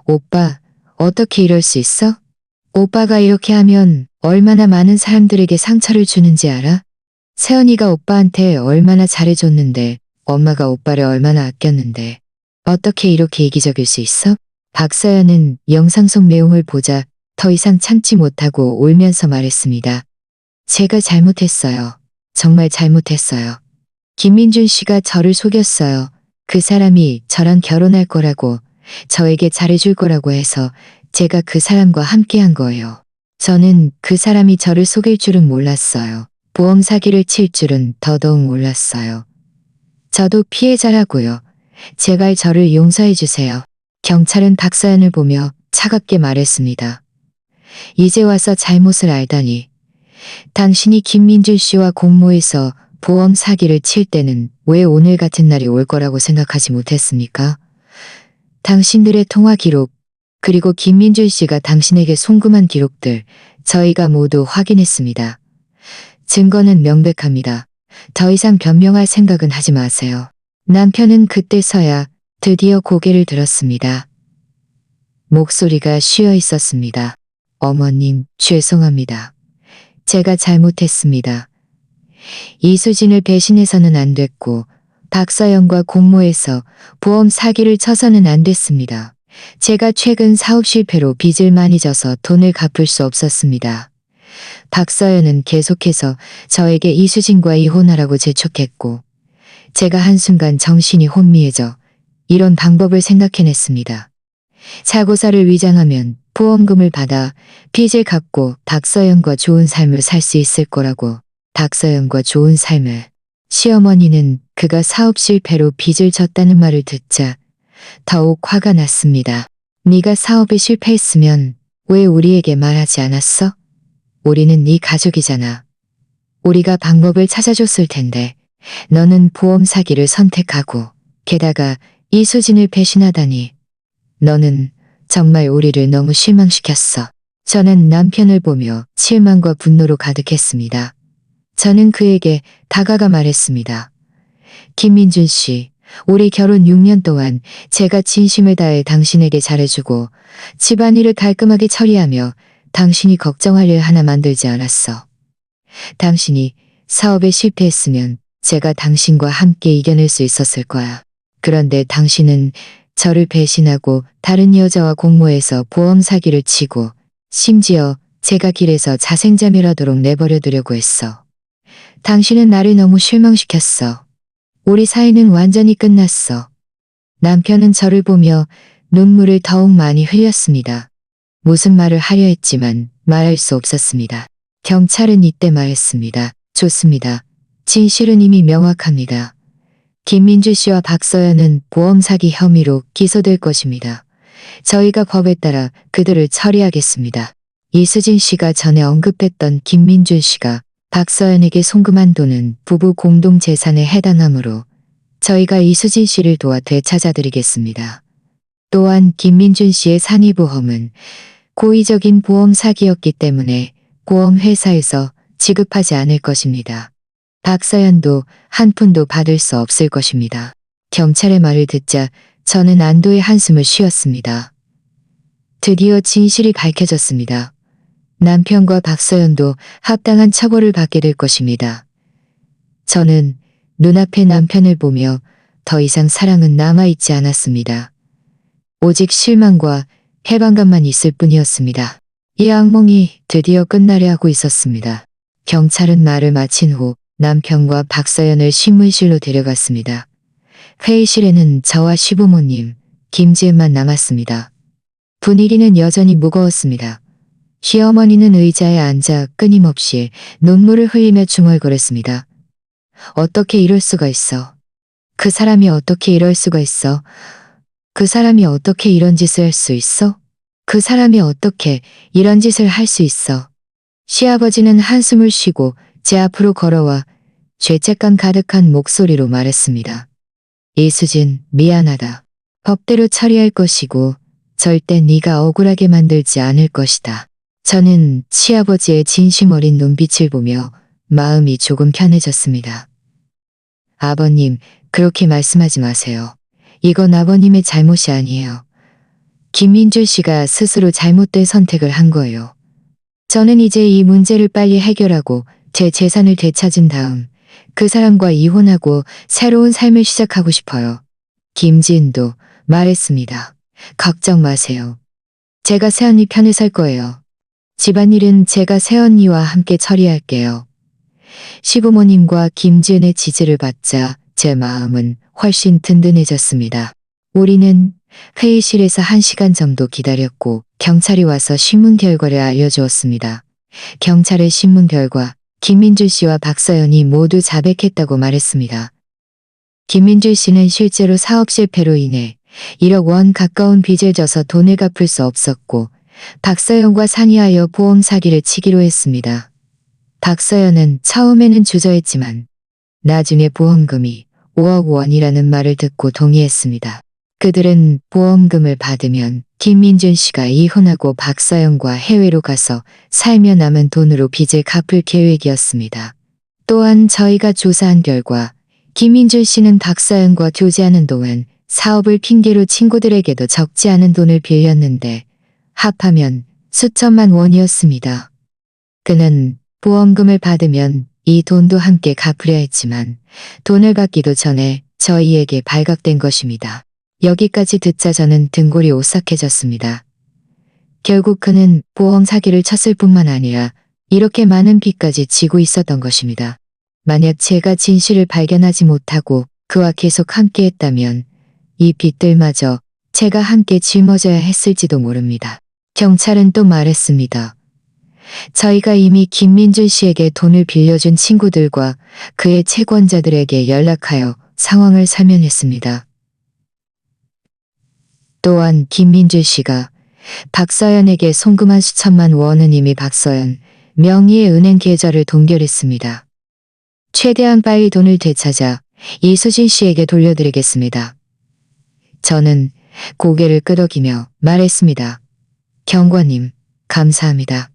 [SPEAKER 1] 오빠, 어떻게 이럴 수 있어? 오빠가 이렇게 하면 얼마나 많은 사람들에게 상처를 주는지 알아? 세연이가 오빠한테 얼마나 잘해줬는데, 엄마가 오빠를 얼마나 아꼈는데, 어떻게 이렇게 이기적일 수 있어? 박서연은 영상 속 내용을 보자 더 이상 참지 못하고 울면서 말했습니다. 제가 잘못했어요. 정말 잘못했어요. 김민준 씨가 저를 속였어요. 그 사람이 저랑 결혼할 거라고, 저에게 잘해줄 거라고 해서 제가 그 사람과 함께한 거예요. 저는 그 사람이 저를 속일 줄은 몰랐어요. 보험 사기를 칠 줄은 더더욱 몰랐어요. 저도 피해자라고요. 제발 저를 용서해 주세요. 경찰은 박서연을 보며 차갑게 말했습니다. 이제 와서 잘못을 알다니. 당신이 김민준 씨와 공모해서 보험 사기를 칠 때는 왜 오늘 같은 날이 올 거라고 생각하지 못했습니까? 당신들의 통화 기록, 그리고 김민준 씨가 당신에게 송금한 기록들 저희가 모두 확인했습니다. 증거는 명백합니다. 더 이상 변명할 생각은 하지 마세요. 남편은 그때서야 드디어 고개를 들었습니다. 목소리가 쉬어 있었습니다. 어머님, 죄송합니다. 제가 잘못했습니다. 이수진을 배신해서는 안 됐고 박서연과 공모해서 보험 사기를 쳐서는 안 됐습니다. 제가 최근 사업 실패로 빚을 많이 져서 돈을 갚을 수 없었습니다. 박서연은 계속해서 저에게 이수진과 이혼하라고 재촉했고 제가 한순간 정신이 혼미해져 이런 방법을 생각해냈습니다. 사고사를 위장하면 보험금을 받아 빚을 갚고 박서연과 좋은 삶을 살 수 있을 거라고. 박서연과 좋은 삶을. 시어머니는 그가 사업 실패로 빚을 졌다는 말을 듣자 더욱 화가 났습니다. 네가 사업에 실패했으면 왜 우리에게 말하지 않았어? 우리는 네 가족이잖아. 우리가 방법을 찾아줬을 텐데 너는 보험 사기를 선택하고 게다가 이수진을 배신하다니. 너는 정말 우리를 너무 실망시켰어. 저는 남편을 보며 실망과 분노로 가득했습니다. 저는 그에게 다가가 말했습니다. 김민준 씨, 우리 결혼 6년 동안 제가 진심을 다해 당신에게 잘해주고 집안일을 깔끔하게 처리하며 당신이 걱정할 일 하나 만들지 않았어. 당신이 사업에 실패했으면 제가 당신과 함께 이겨낼 수 있었을 거야. 그런데 당신은 저를 배신하고 다른 여자와 공모해서 보험 사기를 치고 심지어 제가 길에서 자생자멸하도록 내버려두려고 했어. 당신은 나를 너무 실망시켰어. 우리 사이는 완전히 끝났어. 남편은 저를 보며 눈물을 더욱 많이 흘렸습니다. 무슨 말을 하려 했지만 말할 수 없었습니다. 경찰은 이때 말했습니다. 좋습니다. 진실은 이미 명확합니다. 김민주 씨와 박서연은 보험 사기 혐의로 기소될 것입니다. 저희가 법에 따라 그들을 처리하겠습니다. 이수진 씨가 전에 언급했던 김민준 씨가 박서연에게 송금한 돈은 부부 공동 재산에 해당하므로 저희가 이수진 씨를 도와 되찾아드리겠습니다. 또한 김민준 씨의 산이보험은 고의적인 보험 사기였기 때문에 보험회사에서 지급하지 않을 것입니다. 박서연도 한 푼도 받을 수 없을 것입니다. 경찰의 말을 듣자 저는 안도의 한숨을 쉬었습니다. 드디어 진실이 밝혀졌습니다. 남편과 박서연도 합당한 처벌을 받게 될 것입니다. 저는 눈앞의 남편을 보며 더 이상 사랑은 남아있지 않았습니다. 오직 실망과 해방감만 있을 뿐이었습니다. 이 악몽이 드디어 끝나려 하고 있었습니다. 경찰은 말을 마친 후 남편과 박서연을 신문실로 데려갔습니다. 회의실에는 저와 시부모님, 김지은만 남았습니다. 분위기는 여전히 무거웠습니다. 시어머니는 의자에 앉아 끊임없이 눈물을 흘리며 중얼거렸습니다. 어떻게 이럴 수가 있어. 그 사람이 어떻게 이럴 수가 있어. 그 사람이 어떻게 이런 짓을 할 수 있어? 그 사람이 어떻게 이런 짓을 할 수 있어. 시아버지는 한숨을 쉬고 제 앞으로 걸어와 죄책감 가득한 목소리로 말했습니다. 이수진, 미안하다. 법대로 처리할 것이고 절대 네가 억울하게 만들지 않을 것이다. 저는 시아버지의 진심 어린 눈빛을 보며 마음이 조금 편해졌습니다. 아버님, 그렇게 말씀하지 마세요. 이건 아버님의 잘못이 아니에요. 김민준 씨가 스스로 잘못된 선택을 한 거예요. 저는 이제 이 문제를 빨리 해결하고 제 재산을 되찾은 다음 그 사람과 이혼하고 새로운 삶을 시작하고 싶어요. 김지은도 말했습니다. 걱정 마세요. 제가 새언니 편에 설 거예요. 집안일은 제가 새언니와 함께 처리할게요. 시부모님과 김지은의 지지를 받자 제 마음은 훨씬 든든해졌습니다. 우리는 회의실에서 1시간 정도 기다렸고 경찰이 와서 신문 결과를 알려주었습니다. 경찰의 신문 결과 김민준 씨와 박서연이 모두 자백했다고 말했습니다. 김민준 씨는 실제로 사업 실패로 인해 1억 원 가까운 빚을 져서 돈을 갚을 수 없었고 박서연과 상의하여 보험 사기를 치기로 했습니다. 박서연은 처음에는 주저했지만 나중에 보험금이 5억 원이라는 말을 듣고 동의했습니다. 그들은 보험금을 받으면 김민준 씨가 이혼하고 박서연과 해외로 가서 살며 남은 돈으로 빚을 갚을 계획이었습니다. 또한 저희가 조사한 결과 김민준 씨는 박서연과 교제하는 동안 사업을 핑계로 친구들에게도 적지 않은 돈을 빌렸는데 합하면 수천만 원이었습니다. 그는 보험금을 받으면 이 돈도 함께 갚으려 했지만 돈을 받기도 전에 저희에게 발각된 것입니다. 여기까지 듣자 저는 등골이 오싹해졌습니다. 결국 그는 보험 사기를 쳤을 뿐만 아니라 이렇게 많은 빚까지 지고 있었던 것입니다. 만약 제가 진실을 발견하지 못하고 그와 계속 함께했다면 이 빚들마저 제가 함께 짊어져야 했을지도 모릅니다. 경찰은 또 말했습니다. 저희가 이미 김민준 씨에게 돈을 빌려준 친구들과 그의 채권자들에게 연락하여 상황을 설명했습니다. 또한 김민준 씨가 박서연에게 송금한 수천만 원은 이미 박서연 명의의 은행 계좌를 동결했습니다. 최대한 빨리 돈을 되찾아 이수진 씨에게 돌려드리겠습니다. 저는 고개를 끄덕이며 말했습니다. 경관님, 감사합니다.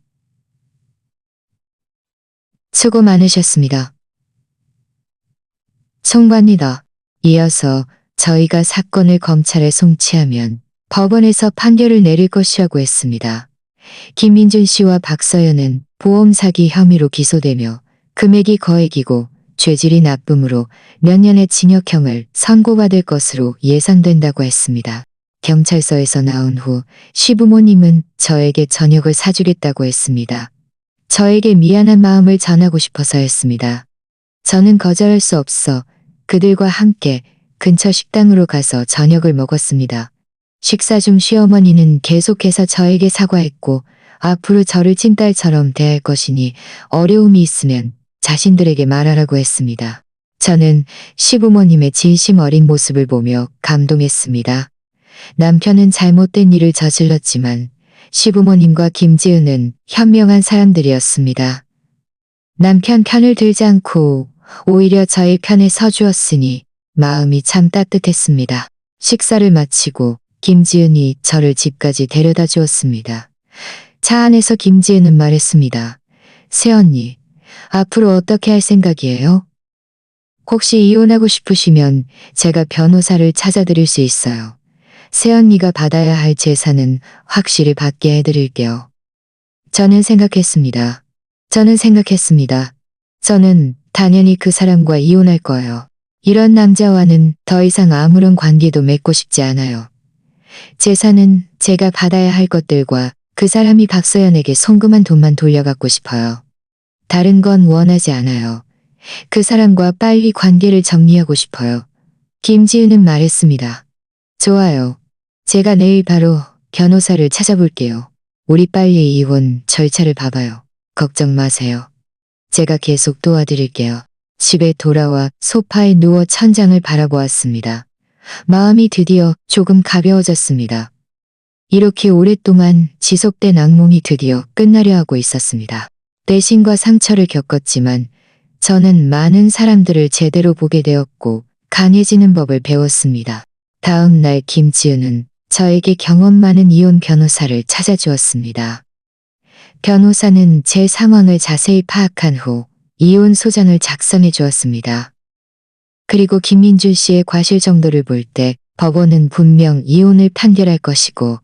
[SPEAKER 1] 수고 많으셨습니다. 송관이다. 이어서 저희가 사건을 검찰에 송치하면 법원에서 판결을 내릴 것이라고 했습니다. 김민준 씨와 박서연은 보험 사기 혐의로 기소되며 금액이 거액이고 죄질이 나쁨으로 몇 년의 징역형을 선고받을 것으로 예상된다고 했습니다. 경찰서에서 나온 후 시부모님은 저에게 저녁을 사주겠다고 했습니다. 저에게 미안한 마음을 전하고 싶어서였습니다. 저는 거절할 수 없어 그들과 함께 근처 식당으로 가서 저녁을 먹었습니다. 식사 중 시어머니는 계속해서 저에게 사과했고 앞으로 저를 친딸처럼 대할 것이니 어려움이 있으면 자신들에게 말하라고 했습니다. 저는 시부모님의 진심 어린 모습을 보며 감동했습니다. 남편은 잘못된 일을 저질렀지만 시부모님과 김지은은 현명한 사람들이었습니다. 남편 편을 들지 않고 오히려 저의 편에 서주었으니 마음이 참 따뜻했습니다. 식사를 마치고 김지은이 저를 집까지 데려다 주었습니다. 차 안에서 김지은은 말했습니다. 새언니, 앞으로 어떻게 할 생각이에요? 혹시 이혼하고 싶으시면 제가 변호사를 찾아드릴 수 있어요. 새언니가 받아야 할 재산은 확실히 받게 해드릴게요. 저는 생각했습니다. 저는 당연히 그 사람과 이혼할 거예요. 이런 남자와는 더 이상 아무런 관계도 맺고 싶지 않아요. 재산은 제가 받아야 할 것들과 그 사람이 박서연에게 송금한 돈만 돌려받고 싶어요. 다른 건 원하지 않아요. 그 사람과 빨리 관계를 정리하고 싶어요. 김지은은 말했습니다. 좋아요. 제가 내일 바로 변호사를 찾아볼게요. 우리 빨리 이혼 절차를 봐봐요. 걱정 마세요. 제가 계속 도와드릴게요. 집에 돌아와 소파에 누워 천장을 바라보았습니다. 마음이 드디어 조금 가벼워졌습니다. 이렇게 오랫동안 지속된 악몽이 드디어 끝나려 하고 있었습니다. 배신과 상처를 겪었지만 저는 많은 사람들을 제대로 보게 되었고 강해지는 법을 배웠습니다. 다음 날 김지은은 저에게 경험 많은 이혼 변호사를 찾아주었습니다. 변호사는 제 상황을 자세히 파악한 후 이혼 소장을 작성해 주었습니다. 그리고 김민준 씨의 과실 정도를 볼 때 법원은 분명 이혼을 판결할 것이고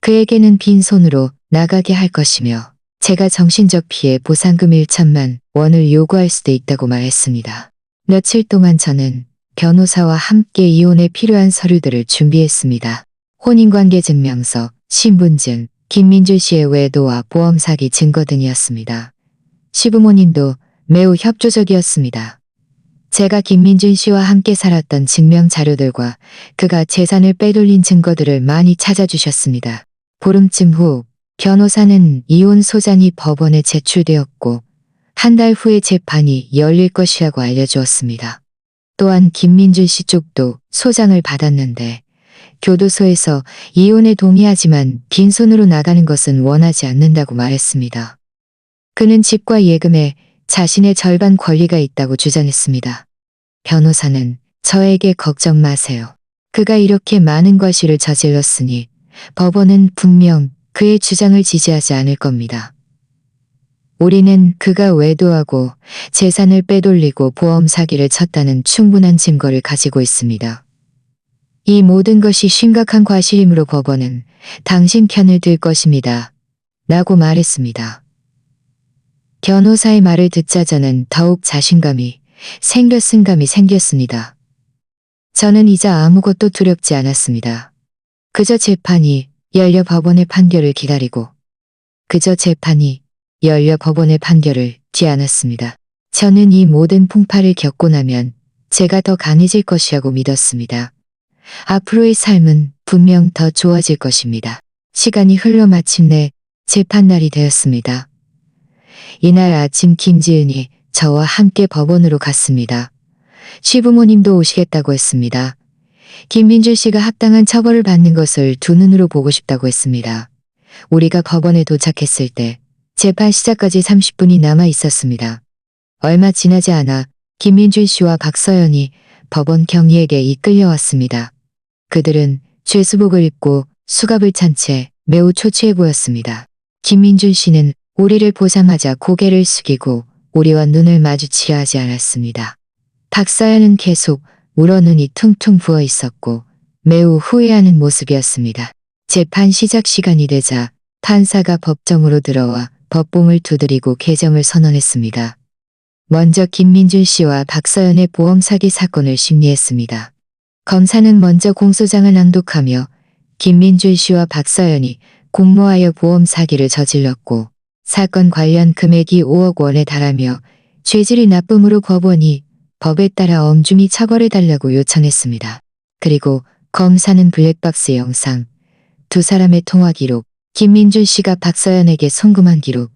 [SPEAKER 1] 그에게는 빈손으로 나가게 할 것이며 제가 정신적 피해 보상금 1천만 원을 요구할 수도 있다고 말했습니다. 며칠 동안 저는 변호사와 함께 이혼에 필요한 서류들을 준비했습니다. 혼인관계 증명서, 신분증, 김민준 씨의 외도와 보험 사기 증거 등이었습니다. 시부모님도 매우 협조적이었습니다. 제가 김민준 씨와 함께 살았던 증명 자료들과 그가 재산을 빼돌린 증거들을 많이 찾아주셨습니다. 보름쯤 후 변호사는 이혼 소장이 법원에 제출되었고 한 달 후에 재판이 열릴 것이라고 알려주었습니다. 또한 김민준 씨 쪽도 소장을 받았는데 교도소에서 이혼에 동의하지만 빈손으로 나가는 것은 원하지 않는다고 말했습니다. 그는 집과 예금에 자신의 절반 권리가 있다고 주장했습니다. 변호사는 저에게 걱정 마세요. 그가 이렇게 많은 과실을 저질렀으니 법원은 분명 그의 주장을 지지하지 않을 겁니다. 우리는 그가 외도하고 재산을 빼돌리고 보험 사기를 쳤다는 충분한 증거를 가지고 있습니다. 이 모든 것이 심각한 과실이므로 법원은 당신 편을 들 것입니다. 라고 말했습니다. 변호사의 말을 듣자 저는 더욱 자신감이 생겼습니다. 저는 이제 아무것도 두렵지 않았습니다. 그저 재판이 열려 법원의 판결을 기다렸습니다. 저는 이 모든 풍파를 겪고 나면 제가 더 강해질 것이라고 믿었습니다. 앞으로의 삶은 분명 더 좋아질 것입니다. 시간이 흘러 마침내 재판날이 되었습니다. 이날 아침 김지은이 저와 함께 법원으로 갔습니다. 시부모님도 오시겠다고 했습니다. 김민주 씨가 합당한 처벌을 받는 것을 두 눈으로 보고 싶다고 했습니다. 우리가 법원에 도착했을 때 재판 시작까지 30분이 남아 있었습니다. 얼마 지나지 않아 김민주 씨와 박서연이 법원 경위에게 이끌려왔습니다. 그들은 죄수복을 입고 수갑을 찬 채 매우 초췌해 보였습니다. 김민준 씨는 우리를 보자마자 고개를 숙이고 우리와 눈을 마주치려 하지 않았습니다. 박서연은 계속 울어 눈이 퉁퉁 부어 있었고 매우 후회하는 모습이었습니다. 재판 시작 시간이 되자 판사가 법정으로 들어와 법봉을 두드리고 개정을 선언했습니다. 먼저 김민준 씨와 박서연의 보험 사기 사건을 심리했습니다. 검사는 먼저 공소장을 낭독하며 김민준 씨와 박서연이 공모하여 보험 사기를 저질렀고 사건 관련 금액이 5억 원에 달하며 죄질이 나쁨으로 법원이 법에 따라 엄중히 처벌해달라고 요청했습니다. 그리고 검사는 블랙박스 영상, 두 사람의 통화 기록, 김민준 씨가 박서연에게 송금한 기록,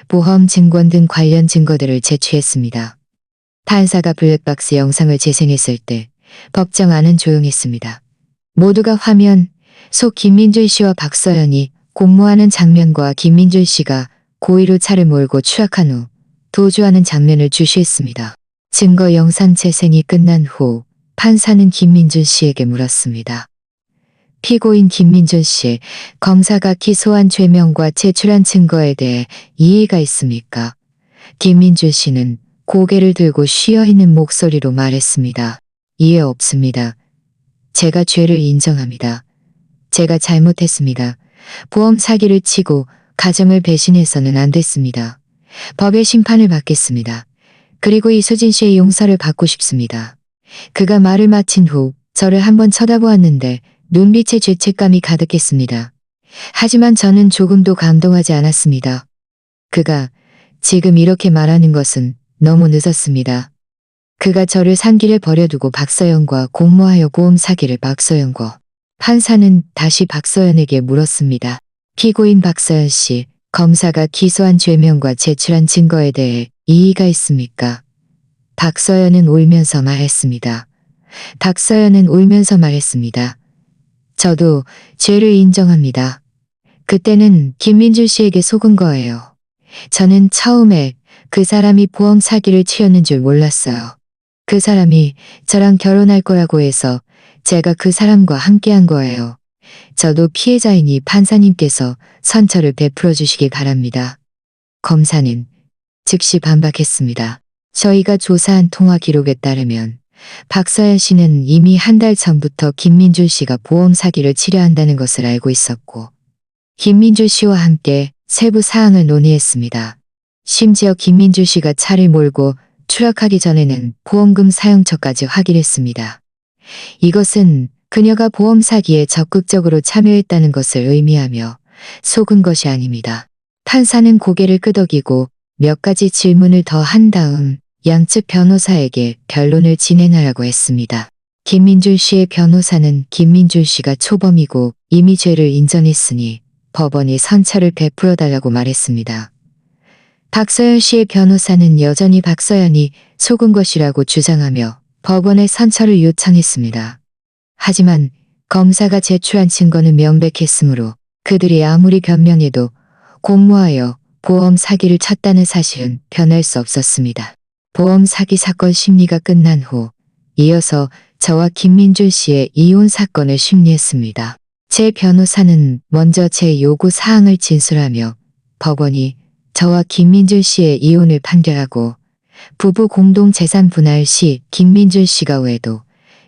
[SPEAKER 1] 보험 증권 등 관련 증거들을 제출했습니다. 판사가 블랙박스 영상을 재생했을 때 법정 안은 조용했습니다. 모두가 화면 속 김민준 씨와 박서연이 공모하는 장면과 김민준 씨가 고의로 차를 몰고 추락한 후 도주하는 장면을 주시했습니다. 증거 영상 재생이 끝난 후 판사는 김민준 씨에게 물었습니다. 피고인 김민준 씨, 검사가 기소한 죄명과 제출한 증거에 대해 이해가 있습니까? 김민준 씨는 고개를 들고 쉬어있는 목소리로 말했습니다. 이해 없습니다. 제가 죄를 인정합니다. 제가 잘못했습니다. 보험 사기를 치고 가정을 배신해서는 안 됐습니다. 법의 심판을 받겠습니다. 그리고 이수진 씨의 용서를 받고 싶습니다. 그가 말을 마친 후 저를 한번 쳐다보았는데 눈빛에 죄책감이 가득했습니다. 하지만 저는 조금도 감동하지 않았습니다. 그가 지금 이렇게 말하는 것은 너무 늦었습니다. 그가 저를 산길에 버려두고 박서연과 공모하여 보험 사기를 박서연과 판사는 다시 박서연에게 물었습니다. 피고인 박서연 씨, 검사가 기소한 죄명과 제출한 증거에 대해 이의가 있습니까? 박서연은 울면서 말했습니다. 저도 죄를 인정합니다. 그때는 김민준 씨에게 속은 거예요. 저는 처음에 그 사람이 보험 사기를 치었는 줄 몰랐어요. 그 사람이 저랑 결혼할 거라고 해서 제가 그 사람과 함께한 거예요. 저도 피해자이니 판사님께서 선처를 베풀어 주시기 바랍니다. 검사는 즉시 반박했습니다. 저희가 조사한 통화 기록에 따르면 박서연 씨는 이미 한 달 전부터 김민준 씨가 보험 사기를 치려 한다는 것을 알고 있었고 김민준 씨와 함께 세부 사항을 논의했습니다. 심지어 김민준 씨가 차를 몰고 추락하기 전에는 보험금 사용처까지 확인했습니다. 이것은 그녀가 보험 사기에 적극적으로 참여했다는 것을 의미하며 속은 것이 아닙니다. 판사는 고개를 끄덕이고 몇 가지 질문을 더 한 다음 양측 변호사에게 변론을 진행하라고 했습니다. 김민준 씨의 변호사는 김민준 씨가 초범이고 이미 죄를 인정했으니 법원이 선처를 베풀어 달라고 말했습니다. 박서연 씨의 변호사는 여전히 박서연이 속은 것이라고 주장하며 법원에 선처를 요청했습니다. 하지만 검사가 제출한 증거는 명백했으므로 그들이 아무리 변명해도 공모하여 보험 사기를 쳤다는 사실은 변할 수 없었습니다. 보험 사기 사건 심리가 끝난 후 이어서 저와 김민준 씨의 이혼 사건을 심리했습니다. 제 변호사는 먼저 제 요구 사항을 진술하며 법원이 저와 김민준 씨의 이혼을 판결하고 부부 공동 재산 분할 시 김민준 씨가 외도,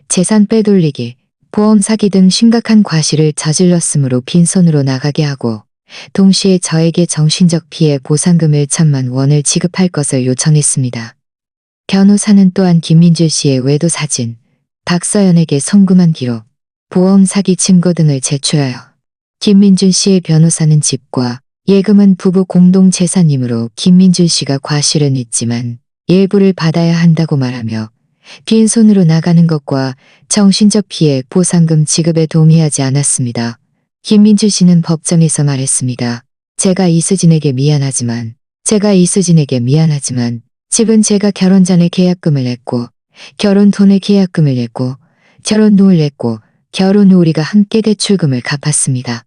[SPEAKER 1] 재산 빼돌리기, 보험 사기 등 심각한 과실을 저질렀으므로 빈손으로 나가게 하고 동시에 저에게 정신적 피해 보상금을 1천만 원을 지급할 것을 요청했습니다. 변호사는 또한 김민준 씨의 외도 사진, 박서연에게 송금한 기록, 보험 사기 증거 등을 제출하여 김민준 씨의 변호사는 집과 예금은 부부 공동 재산이므로 김민준 씨가 과실은 있지만 일부를 받아야 한다고 말하며 빈손으로 나가는 것과 정신적 피해 보상금 지급에 동의하지 않았습니다. 김민준 씨는 법정에서 말했습니다. 제가 이수진에게 미안하지만 집은 제가 결혼 전에 계약금을 냈고 결혼 돈에 계약금을 냈고 결혼금을 냈고 결혼 후 우리가 함께 대출금을 갚았습니다.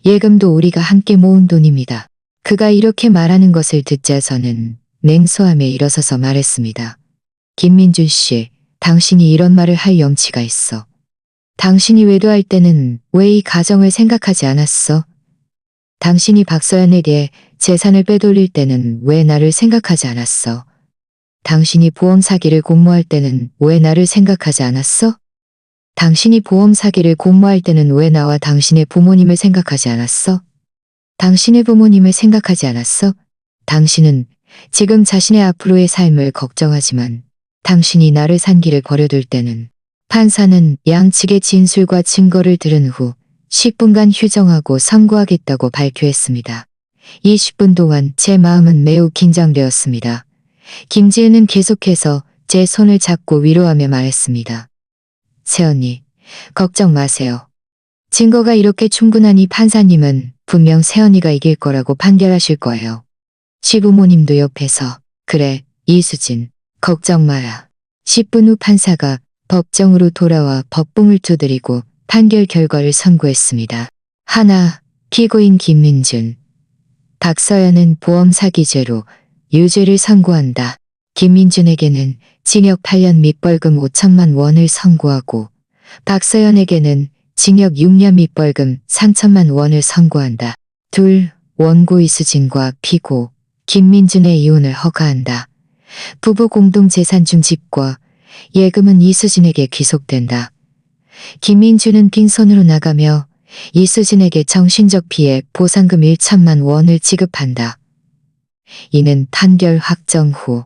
[SPEAKER 1] 예금도 우리가 함께 모은 돈입니다. 그가 이렇게 말하는 것을 듣자 저는 냉소함에 일어서서 말했습니다. 김민준 씨, 당신이 이런 말을 할 염치가 있어. 당신이 외도할 때는 왜 이 가정을 생각하지 않았어? 당신이 박서연에 대해 재산을 빼돌릴 때는 왜 나를 생각하지 않았어? 당신이 보험 사기를 공모할 때는 왜 나를 생각하지 않았어? 당신이 보험 사기를 공모할 때는 왜 나와 당신의 부모님을 생각하지 않았어? 당신의 부모님을 생각하지 않았어? 당신은 지금 자신의 앞으로의 삶을 걱정하지만 당신이 나를 산 길을 버려둘 때는 판사는 양측의 진술과 증거를 들은 후 10분간 휴정하고 선고하겠다고 발표했습니다. 이 10분 동안 제 마음은 매우 긴장되었습니다. 김지은은 계속해서 제 손을 잡고 위로하며 말했습니다. 새언니, 걱정 마세요. 증거가 이렇게 충분하니 판사님은 분명 새언니가 이길 거라고 판결하실 거예요. 시부모님도 옆에서 그래, 이수진, 걱정 마라. 10분 후 판사가 법정으로 돌아와 법봉을 두드리고 판결 결과를 선고했습니다. 하나, 피고인 김민준. 박서연은 보험 사기죄로 유죄를 선고한다. 김민준에게는 징역 8년 및 벌금 5천만 원을 선고하고 박서연에게는 징역 6년 및 벌금 3천만 원을 선고한다. 둘, 원고 이수진과 피고 김민준의 이혼을 허가한다. 부부 공동 재산 중 집과 예금은 이수진에게 귀속된다. 김민준은 빈손으로 나가며 이수진에게 정신적 피해 보상금 1천만 원을 지급한다. 이는 판결 확정 후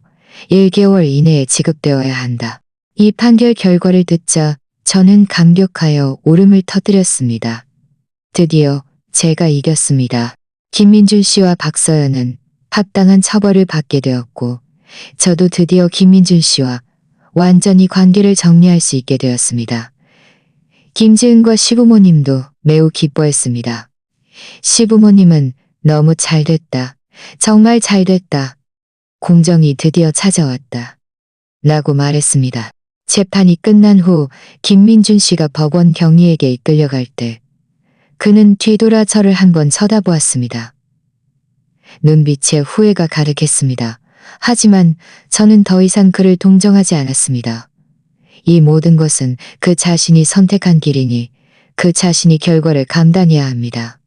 [SPEAKER 1] 1개월 이내에 지급되어야 한다. 이 판결 결과를 듣자 저는 감격하여 울음을 터뜨렸습니다. 드디어 제가 이겼습니다. 김민준 씨와 박서연은 합당한 처벌을 받게 되었고 저도 드디어 김민준 씨와 완전히 관계를 정리할 수 있게 되었습니다. 김지은과 시부모님도 매우 기뻐했습니다. 시부모님은 너무 잘됐다. 정말 잘됐다. 공정이 드디어 찾아왔다. 라고 말했습니다. 재판이 끝난 후 김민준 씨가 법원 경리에게 이끌려갈 때 그는 뒤돌아 저를 한번 쳐다보았습니다. 눈빛에 후회가 가득했습니다. 하지만 저는 더 이상 그를 동정하지 않았습니다. 이 모든 것은 그 자신이 선택한 길이니 그 자신이 결과를 감당해야 합니다.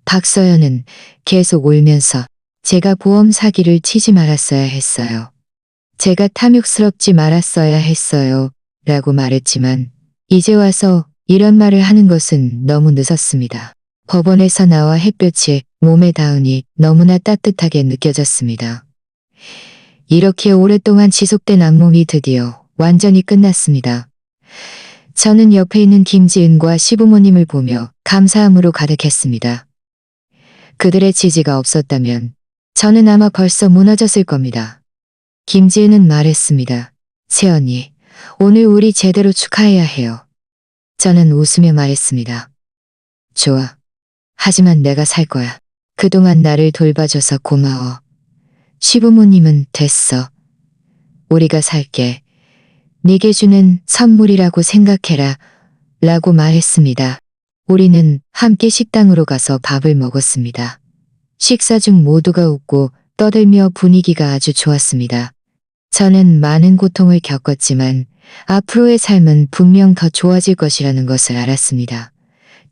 [SPEAKER 1] 박서연은 계속 울면서 제가 보험 사기를 치지 말았어야 했어요. 제가 탐욕스럽지 말았어야 했어요. 라고 말했지만 이제 와서 이런 말을 하는 것은 너무 늦었습니다. 법원에서 나와 햇볕이 몸에 닿으니 너무나 따뜻하게 느껴졌습니다. 이렇게 오랫동안 지속된 악몽이 드디어 완전히 끝났습니다. 저는 옆에 있는 김지은과 시부모님을 보며 감사함으로 가득했습니다. 그들의 지지가 없었다면 저는 아마 벌써 무너졌을 겁니다. 김지은은 말했습니다. 새언니, 오늘 우리 제대로 축하해야 해요. 저는 웃으며 말했습니다. 좋아. 하지만 내가 살 거야. 그동안 나를 돌봐줘서 고마워. 시부모님은 됐어. 우리가 살게. 네게 주는 선물이라고 생각해라. 라고 말했습니다. 우리는 함께 식당으로 가서 밥을 먹었습니다. 식사 중 모두가 웃고 떠들며 분위기가 아주 좋았습니다. 저는 많은 고통을 겪었지만 앞으로의 삶은 분명 더 좋아질 것이라는 것을 알았습니다.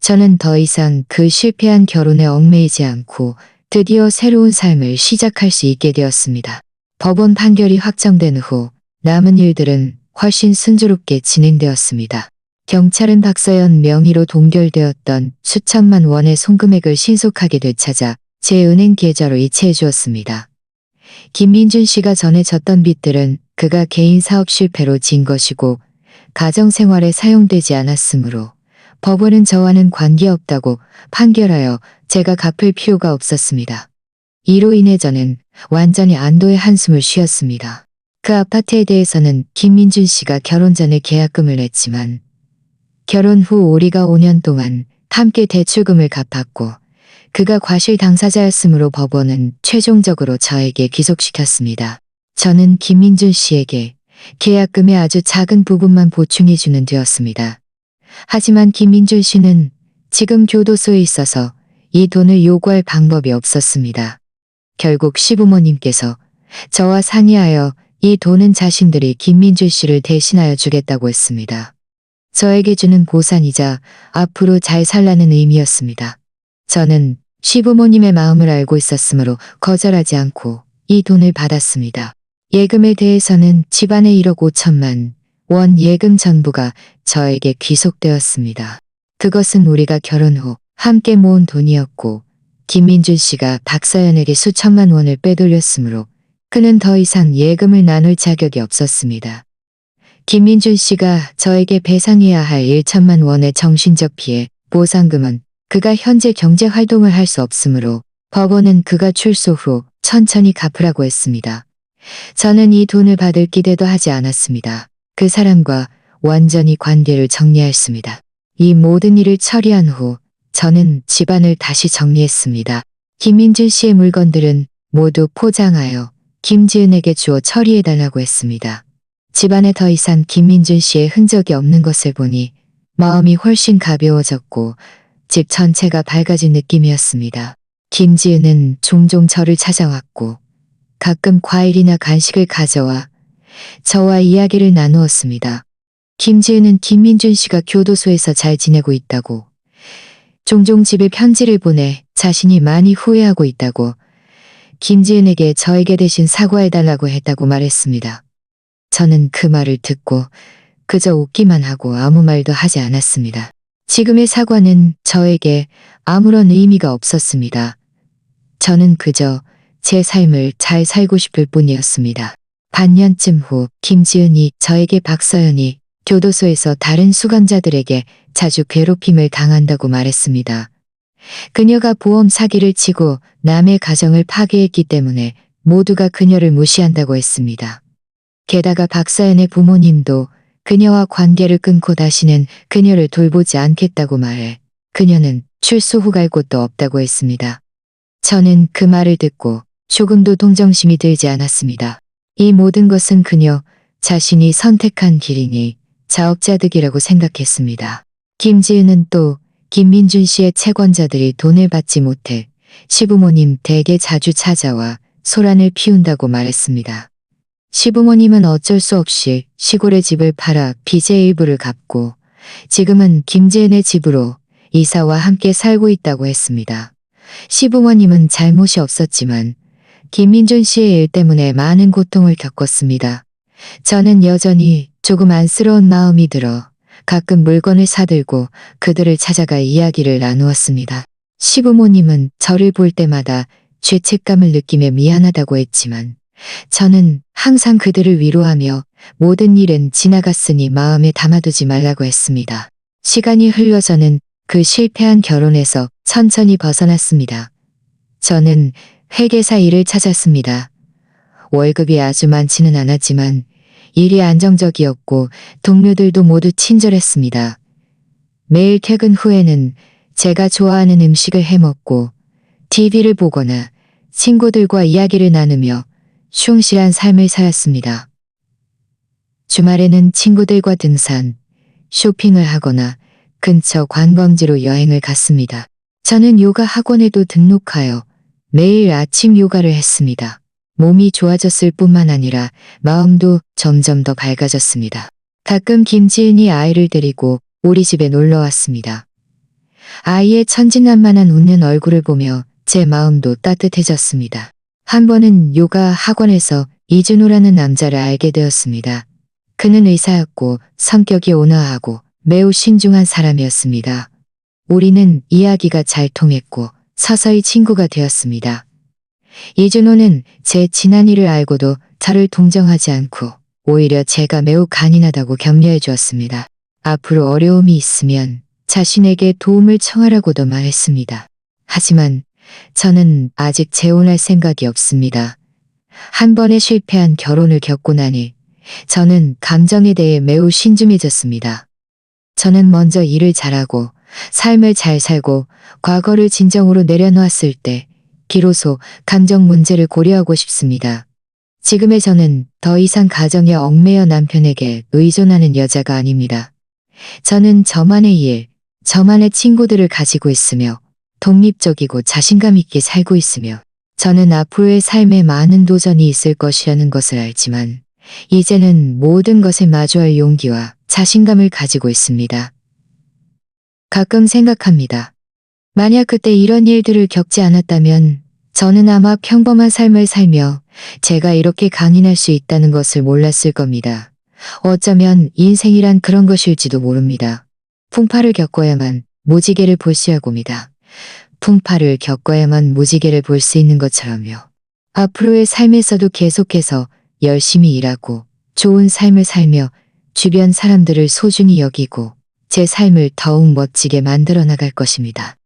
[SPEAKER 1] 저는 더 이상 그 실패한 결혼에 얽매이지 않고 드디어 새로운 삶을 시작할 수 있게 되었습니다. 법원 판결이 확정된 후 남은 일들은 훨씬 순조롭게 진행되었습니다. 경찰은 박서연 명의로 동결되었던 수천만 원의 송금액을 신속하게 되찾아 제 은행 계좌로 이체해 주었습니다. 김민준 씨가 전에 졌던 빚들은 그가 개인 사업 실패로 진 것이고 가정생활에 사용되지 않았으므로 법원은 저와는 관계없다고 판결하여 제가 갚을 필요가 없었습니다. 이로 인해 저는 완전히 안도의 한숨을 쉬었습니다. 그 아파트에 대해서는 김민준 씨가 결혼 전에 계약금을 냈지만 결혼 후 우리가 5년 동안 함께 대출금을 갚았고 그가 과실 당사자였으므로 법원은 최종적으로 저에게 귀속시켰습니다. 저는 김민준 씨에게 계약금의 아주 작은 부분만 보충해주는 되었습니다. 하지만 김민준 씨는 지금 교도소에 있어서 이 돈을 요구할 방법이 없었습니다. 결국 시부모님께서 저와 상의하여 이 돈은 자신들이 김민준 씨를 대신하여 주겠다고 했습니다. 저에게 주는 보상이자 앞으로 잘 살라는 의미였습니다. 저는 시부모님의 마음을 알고 있었으므로 거절하지 않고 이 돈을 받았습니다. 예금에 대해서는 집안의 1억 5천만 원 예금 전부가 저에게 귀속되었습니다. 그것은 우리가 결혼 후 함께 모은 돈이었고 김민준 씨가 박서연에게 수천만 원을 빼돌렸으므로 그는 더 이상 예금을 나눌 자격이 없었습니다. 김민준 씨가 저에게 배상해야 할 1천만 원의 정신적 피해 보상금은 그가 현재 경제활동을 할 수 없으므로 법원은 그가 출소 후 천천히 갚으라고 했습니다. 저는 이 돈을 받을 기대도 하지 않았습니다. 그 사람과 완전히 관계를 정리했습니다. 이 모든 일을 처리한 후 저는 집안을 다시 정리했습니다. 김민준 씨의 물건들은 모두 포장하여 김지은에게 주어 처리해달라고 했습니다. 집안에 더 이상 김민준 씨의 흔적이 없는 것을 보니 마음이 훨씬 가벼워졌고 집 전체가 밝아진 느낌이었습니다. 김지은은 종종 저를 찾아왔고 가끔 과일이나 간식을 가져와 저와 이야기를 나누었습니다. 김지은은 김민준 씨가 교도소에서 잘 지내고 있다고, 종종 집에 편지를 보내 자신이 많이 후회하고 있다고, 김지은에게 저에게 대신 사과해달라고 했다고 말했습니다. 저는 그 말을 듣고 그저 웃기만 하고 아무 말도 하지 않았습니다. 지금의 사과는 저에게 아무런 의미가 없었습니다. 저는 그저 제 삶을 잘 살고 싶을 뿐이었습니다. 반년쯤 후 김지은이 저에게 박서연이 교도소에서 다른 수감자들에게 자주 괴롭힘을 당한다고 말했습니다. 그녀가 보험 사기를 치고 남의 가정을 파괴했기 때문에 모두가 그녀를 무시한다고 했습니다. 게다가 박서연의 부모님도 그녀와 관계를 끊고 다시는 그녀를 돌보지 않겠다고 말해 그녀는 출소 후 갈 곳도 없다고 했습니다. 저는 그 말을 듣고 조금도 동정심이 들지 않았습니다. 이 모든 것은 그녀 자신이 선택한 길이니 자업자득이라고 생각했습니다. 김지은은 또 김민준 씨의 채권자들이 돈을 받지 못해 시부모님 댁에 자주 찾아와 소란을 피운다고 말했습니다. 시부모님은 어쩔 수 없이 시골의 집을 팔아 빚의 일부를 갚고 지금은 김지은의 집으로 이사와 함께 살고 있다고 했습니다. 시부모님은 잘못이 없었지만 김민준 씨의 일 때문에 많은 고통을 겪었습니다. 저는 여전히 조금 안쓰러운 마음이 들어 가끔 물건을 사들고 그들을 찾아가 이야기를 나누었습니다. 시부모님은 저를 볼 때마다 죄책감을 느끼며 미안하다고 했지만 저는 항상 그들을 위로하며 모든 일은 지나갔으니 마음에 담아두지 말라고 했습니다. 시간이 흘러서는 그 실패한 결혼에서 천천히 벗어났습니다. 저는 회계사 일을 찾았습니다. 월급이 아주 많지는 않았지만 일이 안정적이었고 동료들도 모두 친절했습니다. 매일 퇴근 후에는 제가 좋아하는 음식을 해먹고 TV를 보거나 친구들과 이야기를 나누며 충실한 삶을 살았습니다. 주말에는 친구들과 등산, 쇼핑을 하거나 근처 관광지로 여행을 갔습니다. 저는 요가 학원에도 등록하여 매일 아침 요가를 했습니다. 몸이 좋아졌을 뿐만 아니라 마음도 점점 더 밝아졌습니다. 가끔 김지은이 아이를 데리고 우리 집에 놀러 왔습니다. 아이의 천진난만한 웃는 얼굴을 보며 제 마음도 따뜻해졌습니다. 한 번은 요가 학원에서 이준호라는 남자를 알게 되었습니다. 그는 의사였고 성격이 온화하고 매우 신중한 사람이었습니다. 우리는 이야기가 잘 통했고 서서히 친구가 되었습니다. 이준호는 제 지난 일을 알고도 저를 동정하지 않고 오히려 제가 매우 간인하다고 격려해 주었습니다. 앞으로 어려움이 있으면 자신에게 도움을 청하라고도 말했습니다. 하지만 저는 아직 재혼할 생각이 없습니다. 한 번의 실패한 결혼을 겪고 나니 저는 감정에 대해 매우 신중해졌습니다. 저는 먼저 일을 잘하고 삶을 잘 살고 과거를 진정으로 내려놓았을 때 비로소 감정 문제를 고려하고 싶습니다. 지금의 저는 더 이상 가정에 얽매여 남편에게 의존하는 여자가 아닙니다. 저는 저만의 일, 저만의 친구들을 가지고 있으며 독립적이고 자신감 있게 살고 있으며 저는 앞으로의 삶에 많은 도전이 있을 것이라는 것을 알지만 이제는 모든 것에 마주할 용기와 자신감을 가지고 있습니다. 가끔 생각합니다. 만약 그때 이런 일들을 겪지 않았다면 저는 아마 평범한 삶을 살며 제가 이렇게 강인할 수 있다는 것을 몰랐을 겁니다. 어쩌면 인생이란 그런 것일지도 모릅니다. 풍파를 겪어야만 무지개를 볼 수 있고입니다. 풍파를 겪어야만 무지개를 볼 수 있는 것처럼요. 앞으로의 삶에서도 계속해서 열심히 일하고 좋은 삶을 살며 주변 사람들을 소중히 여기고 제 삶을 더욱 멋지게 만들어 나갈 것입니다.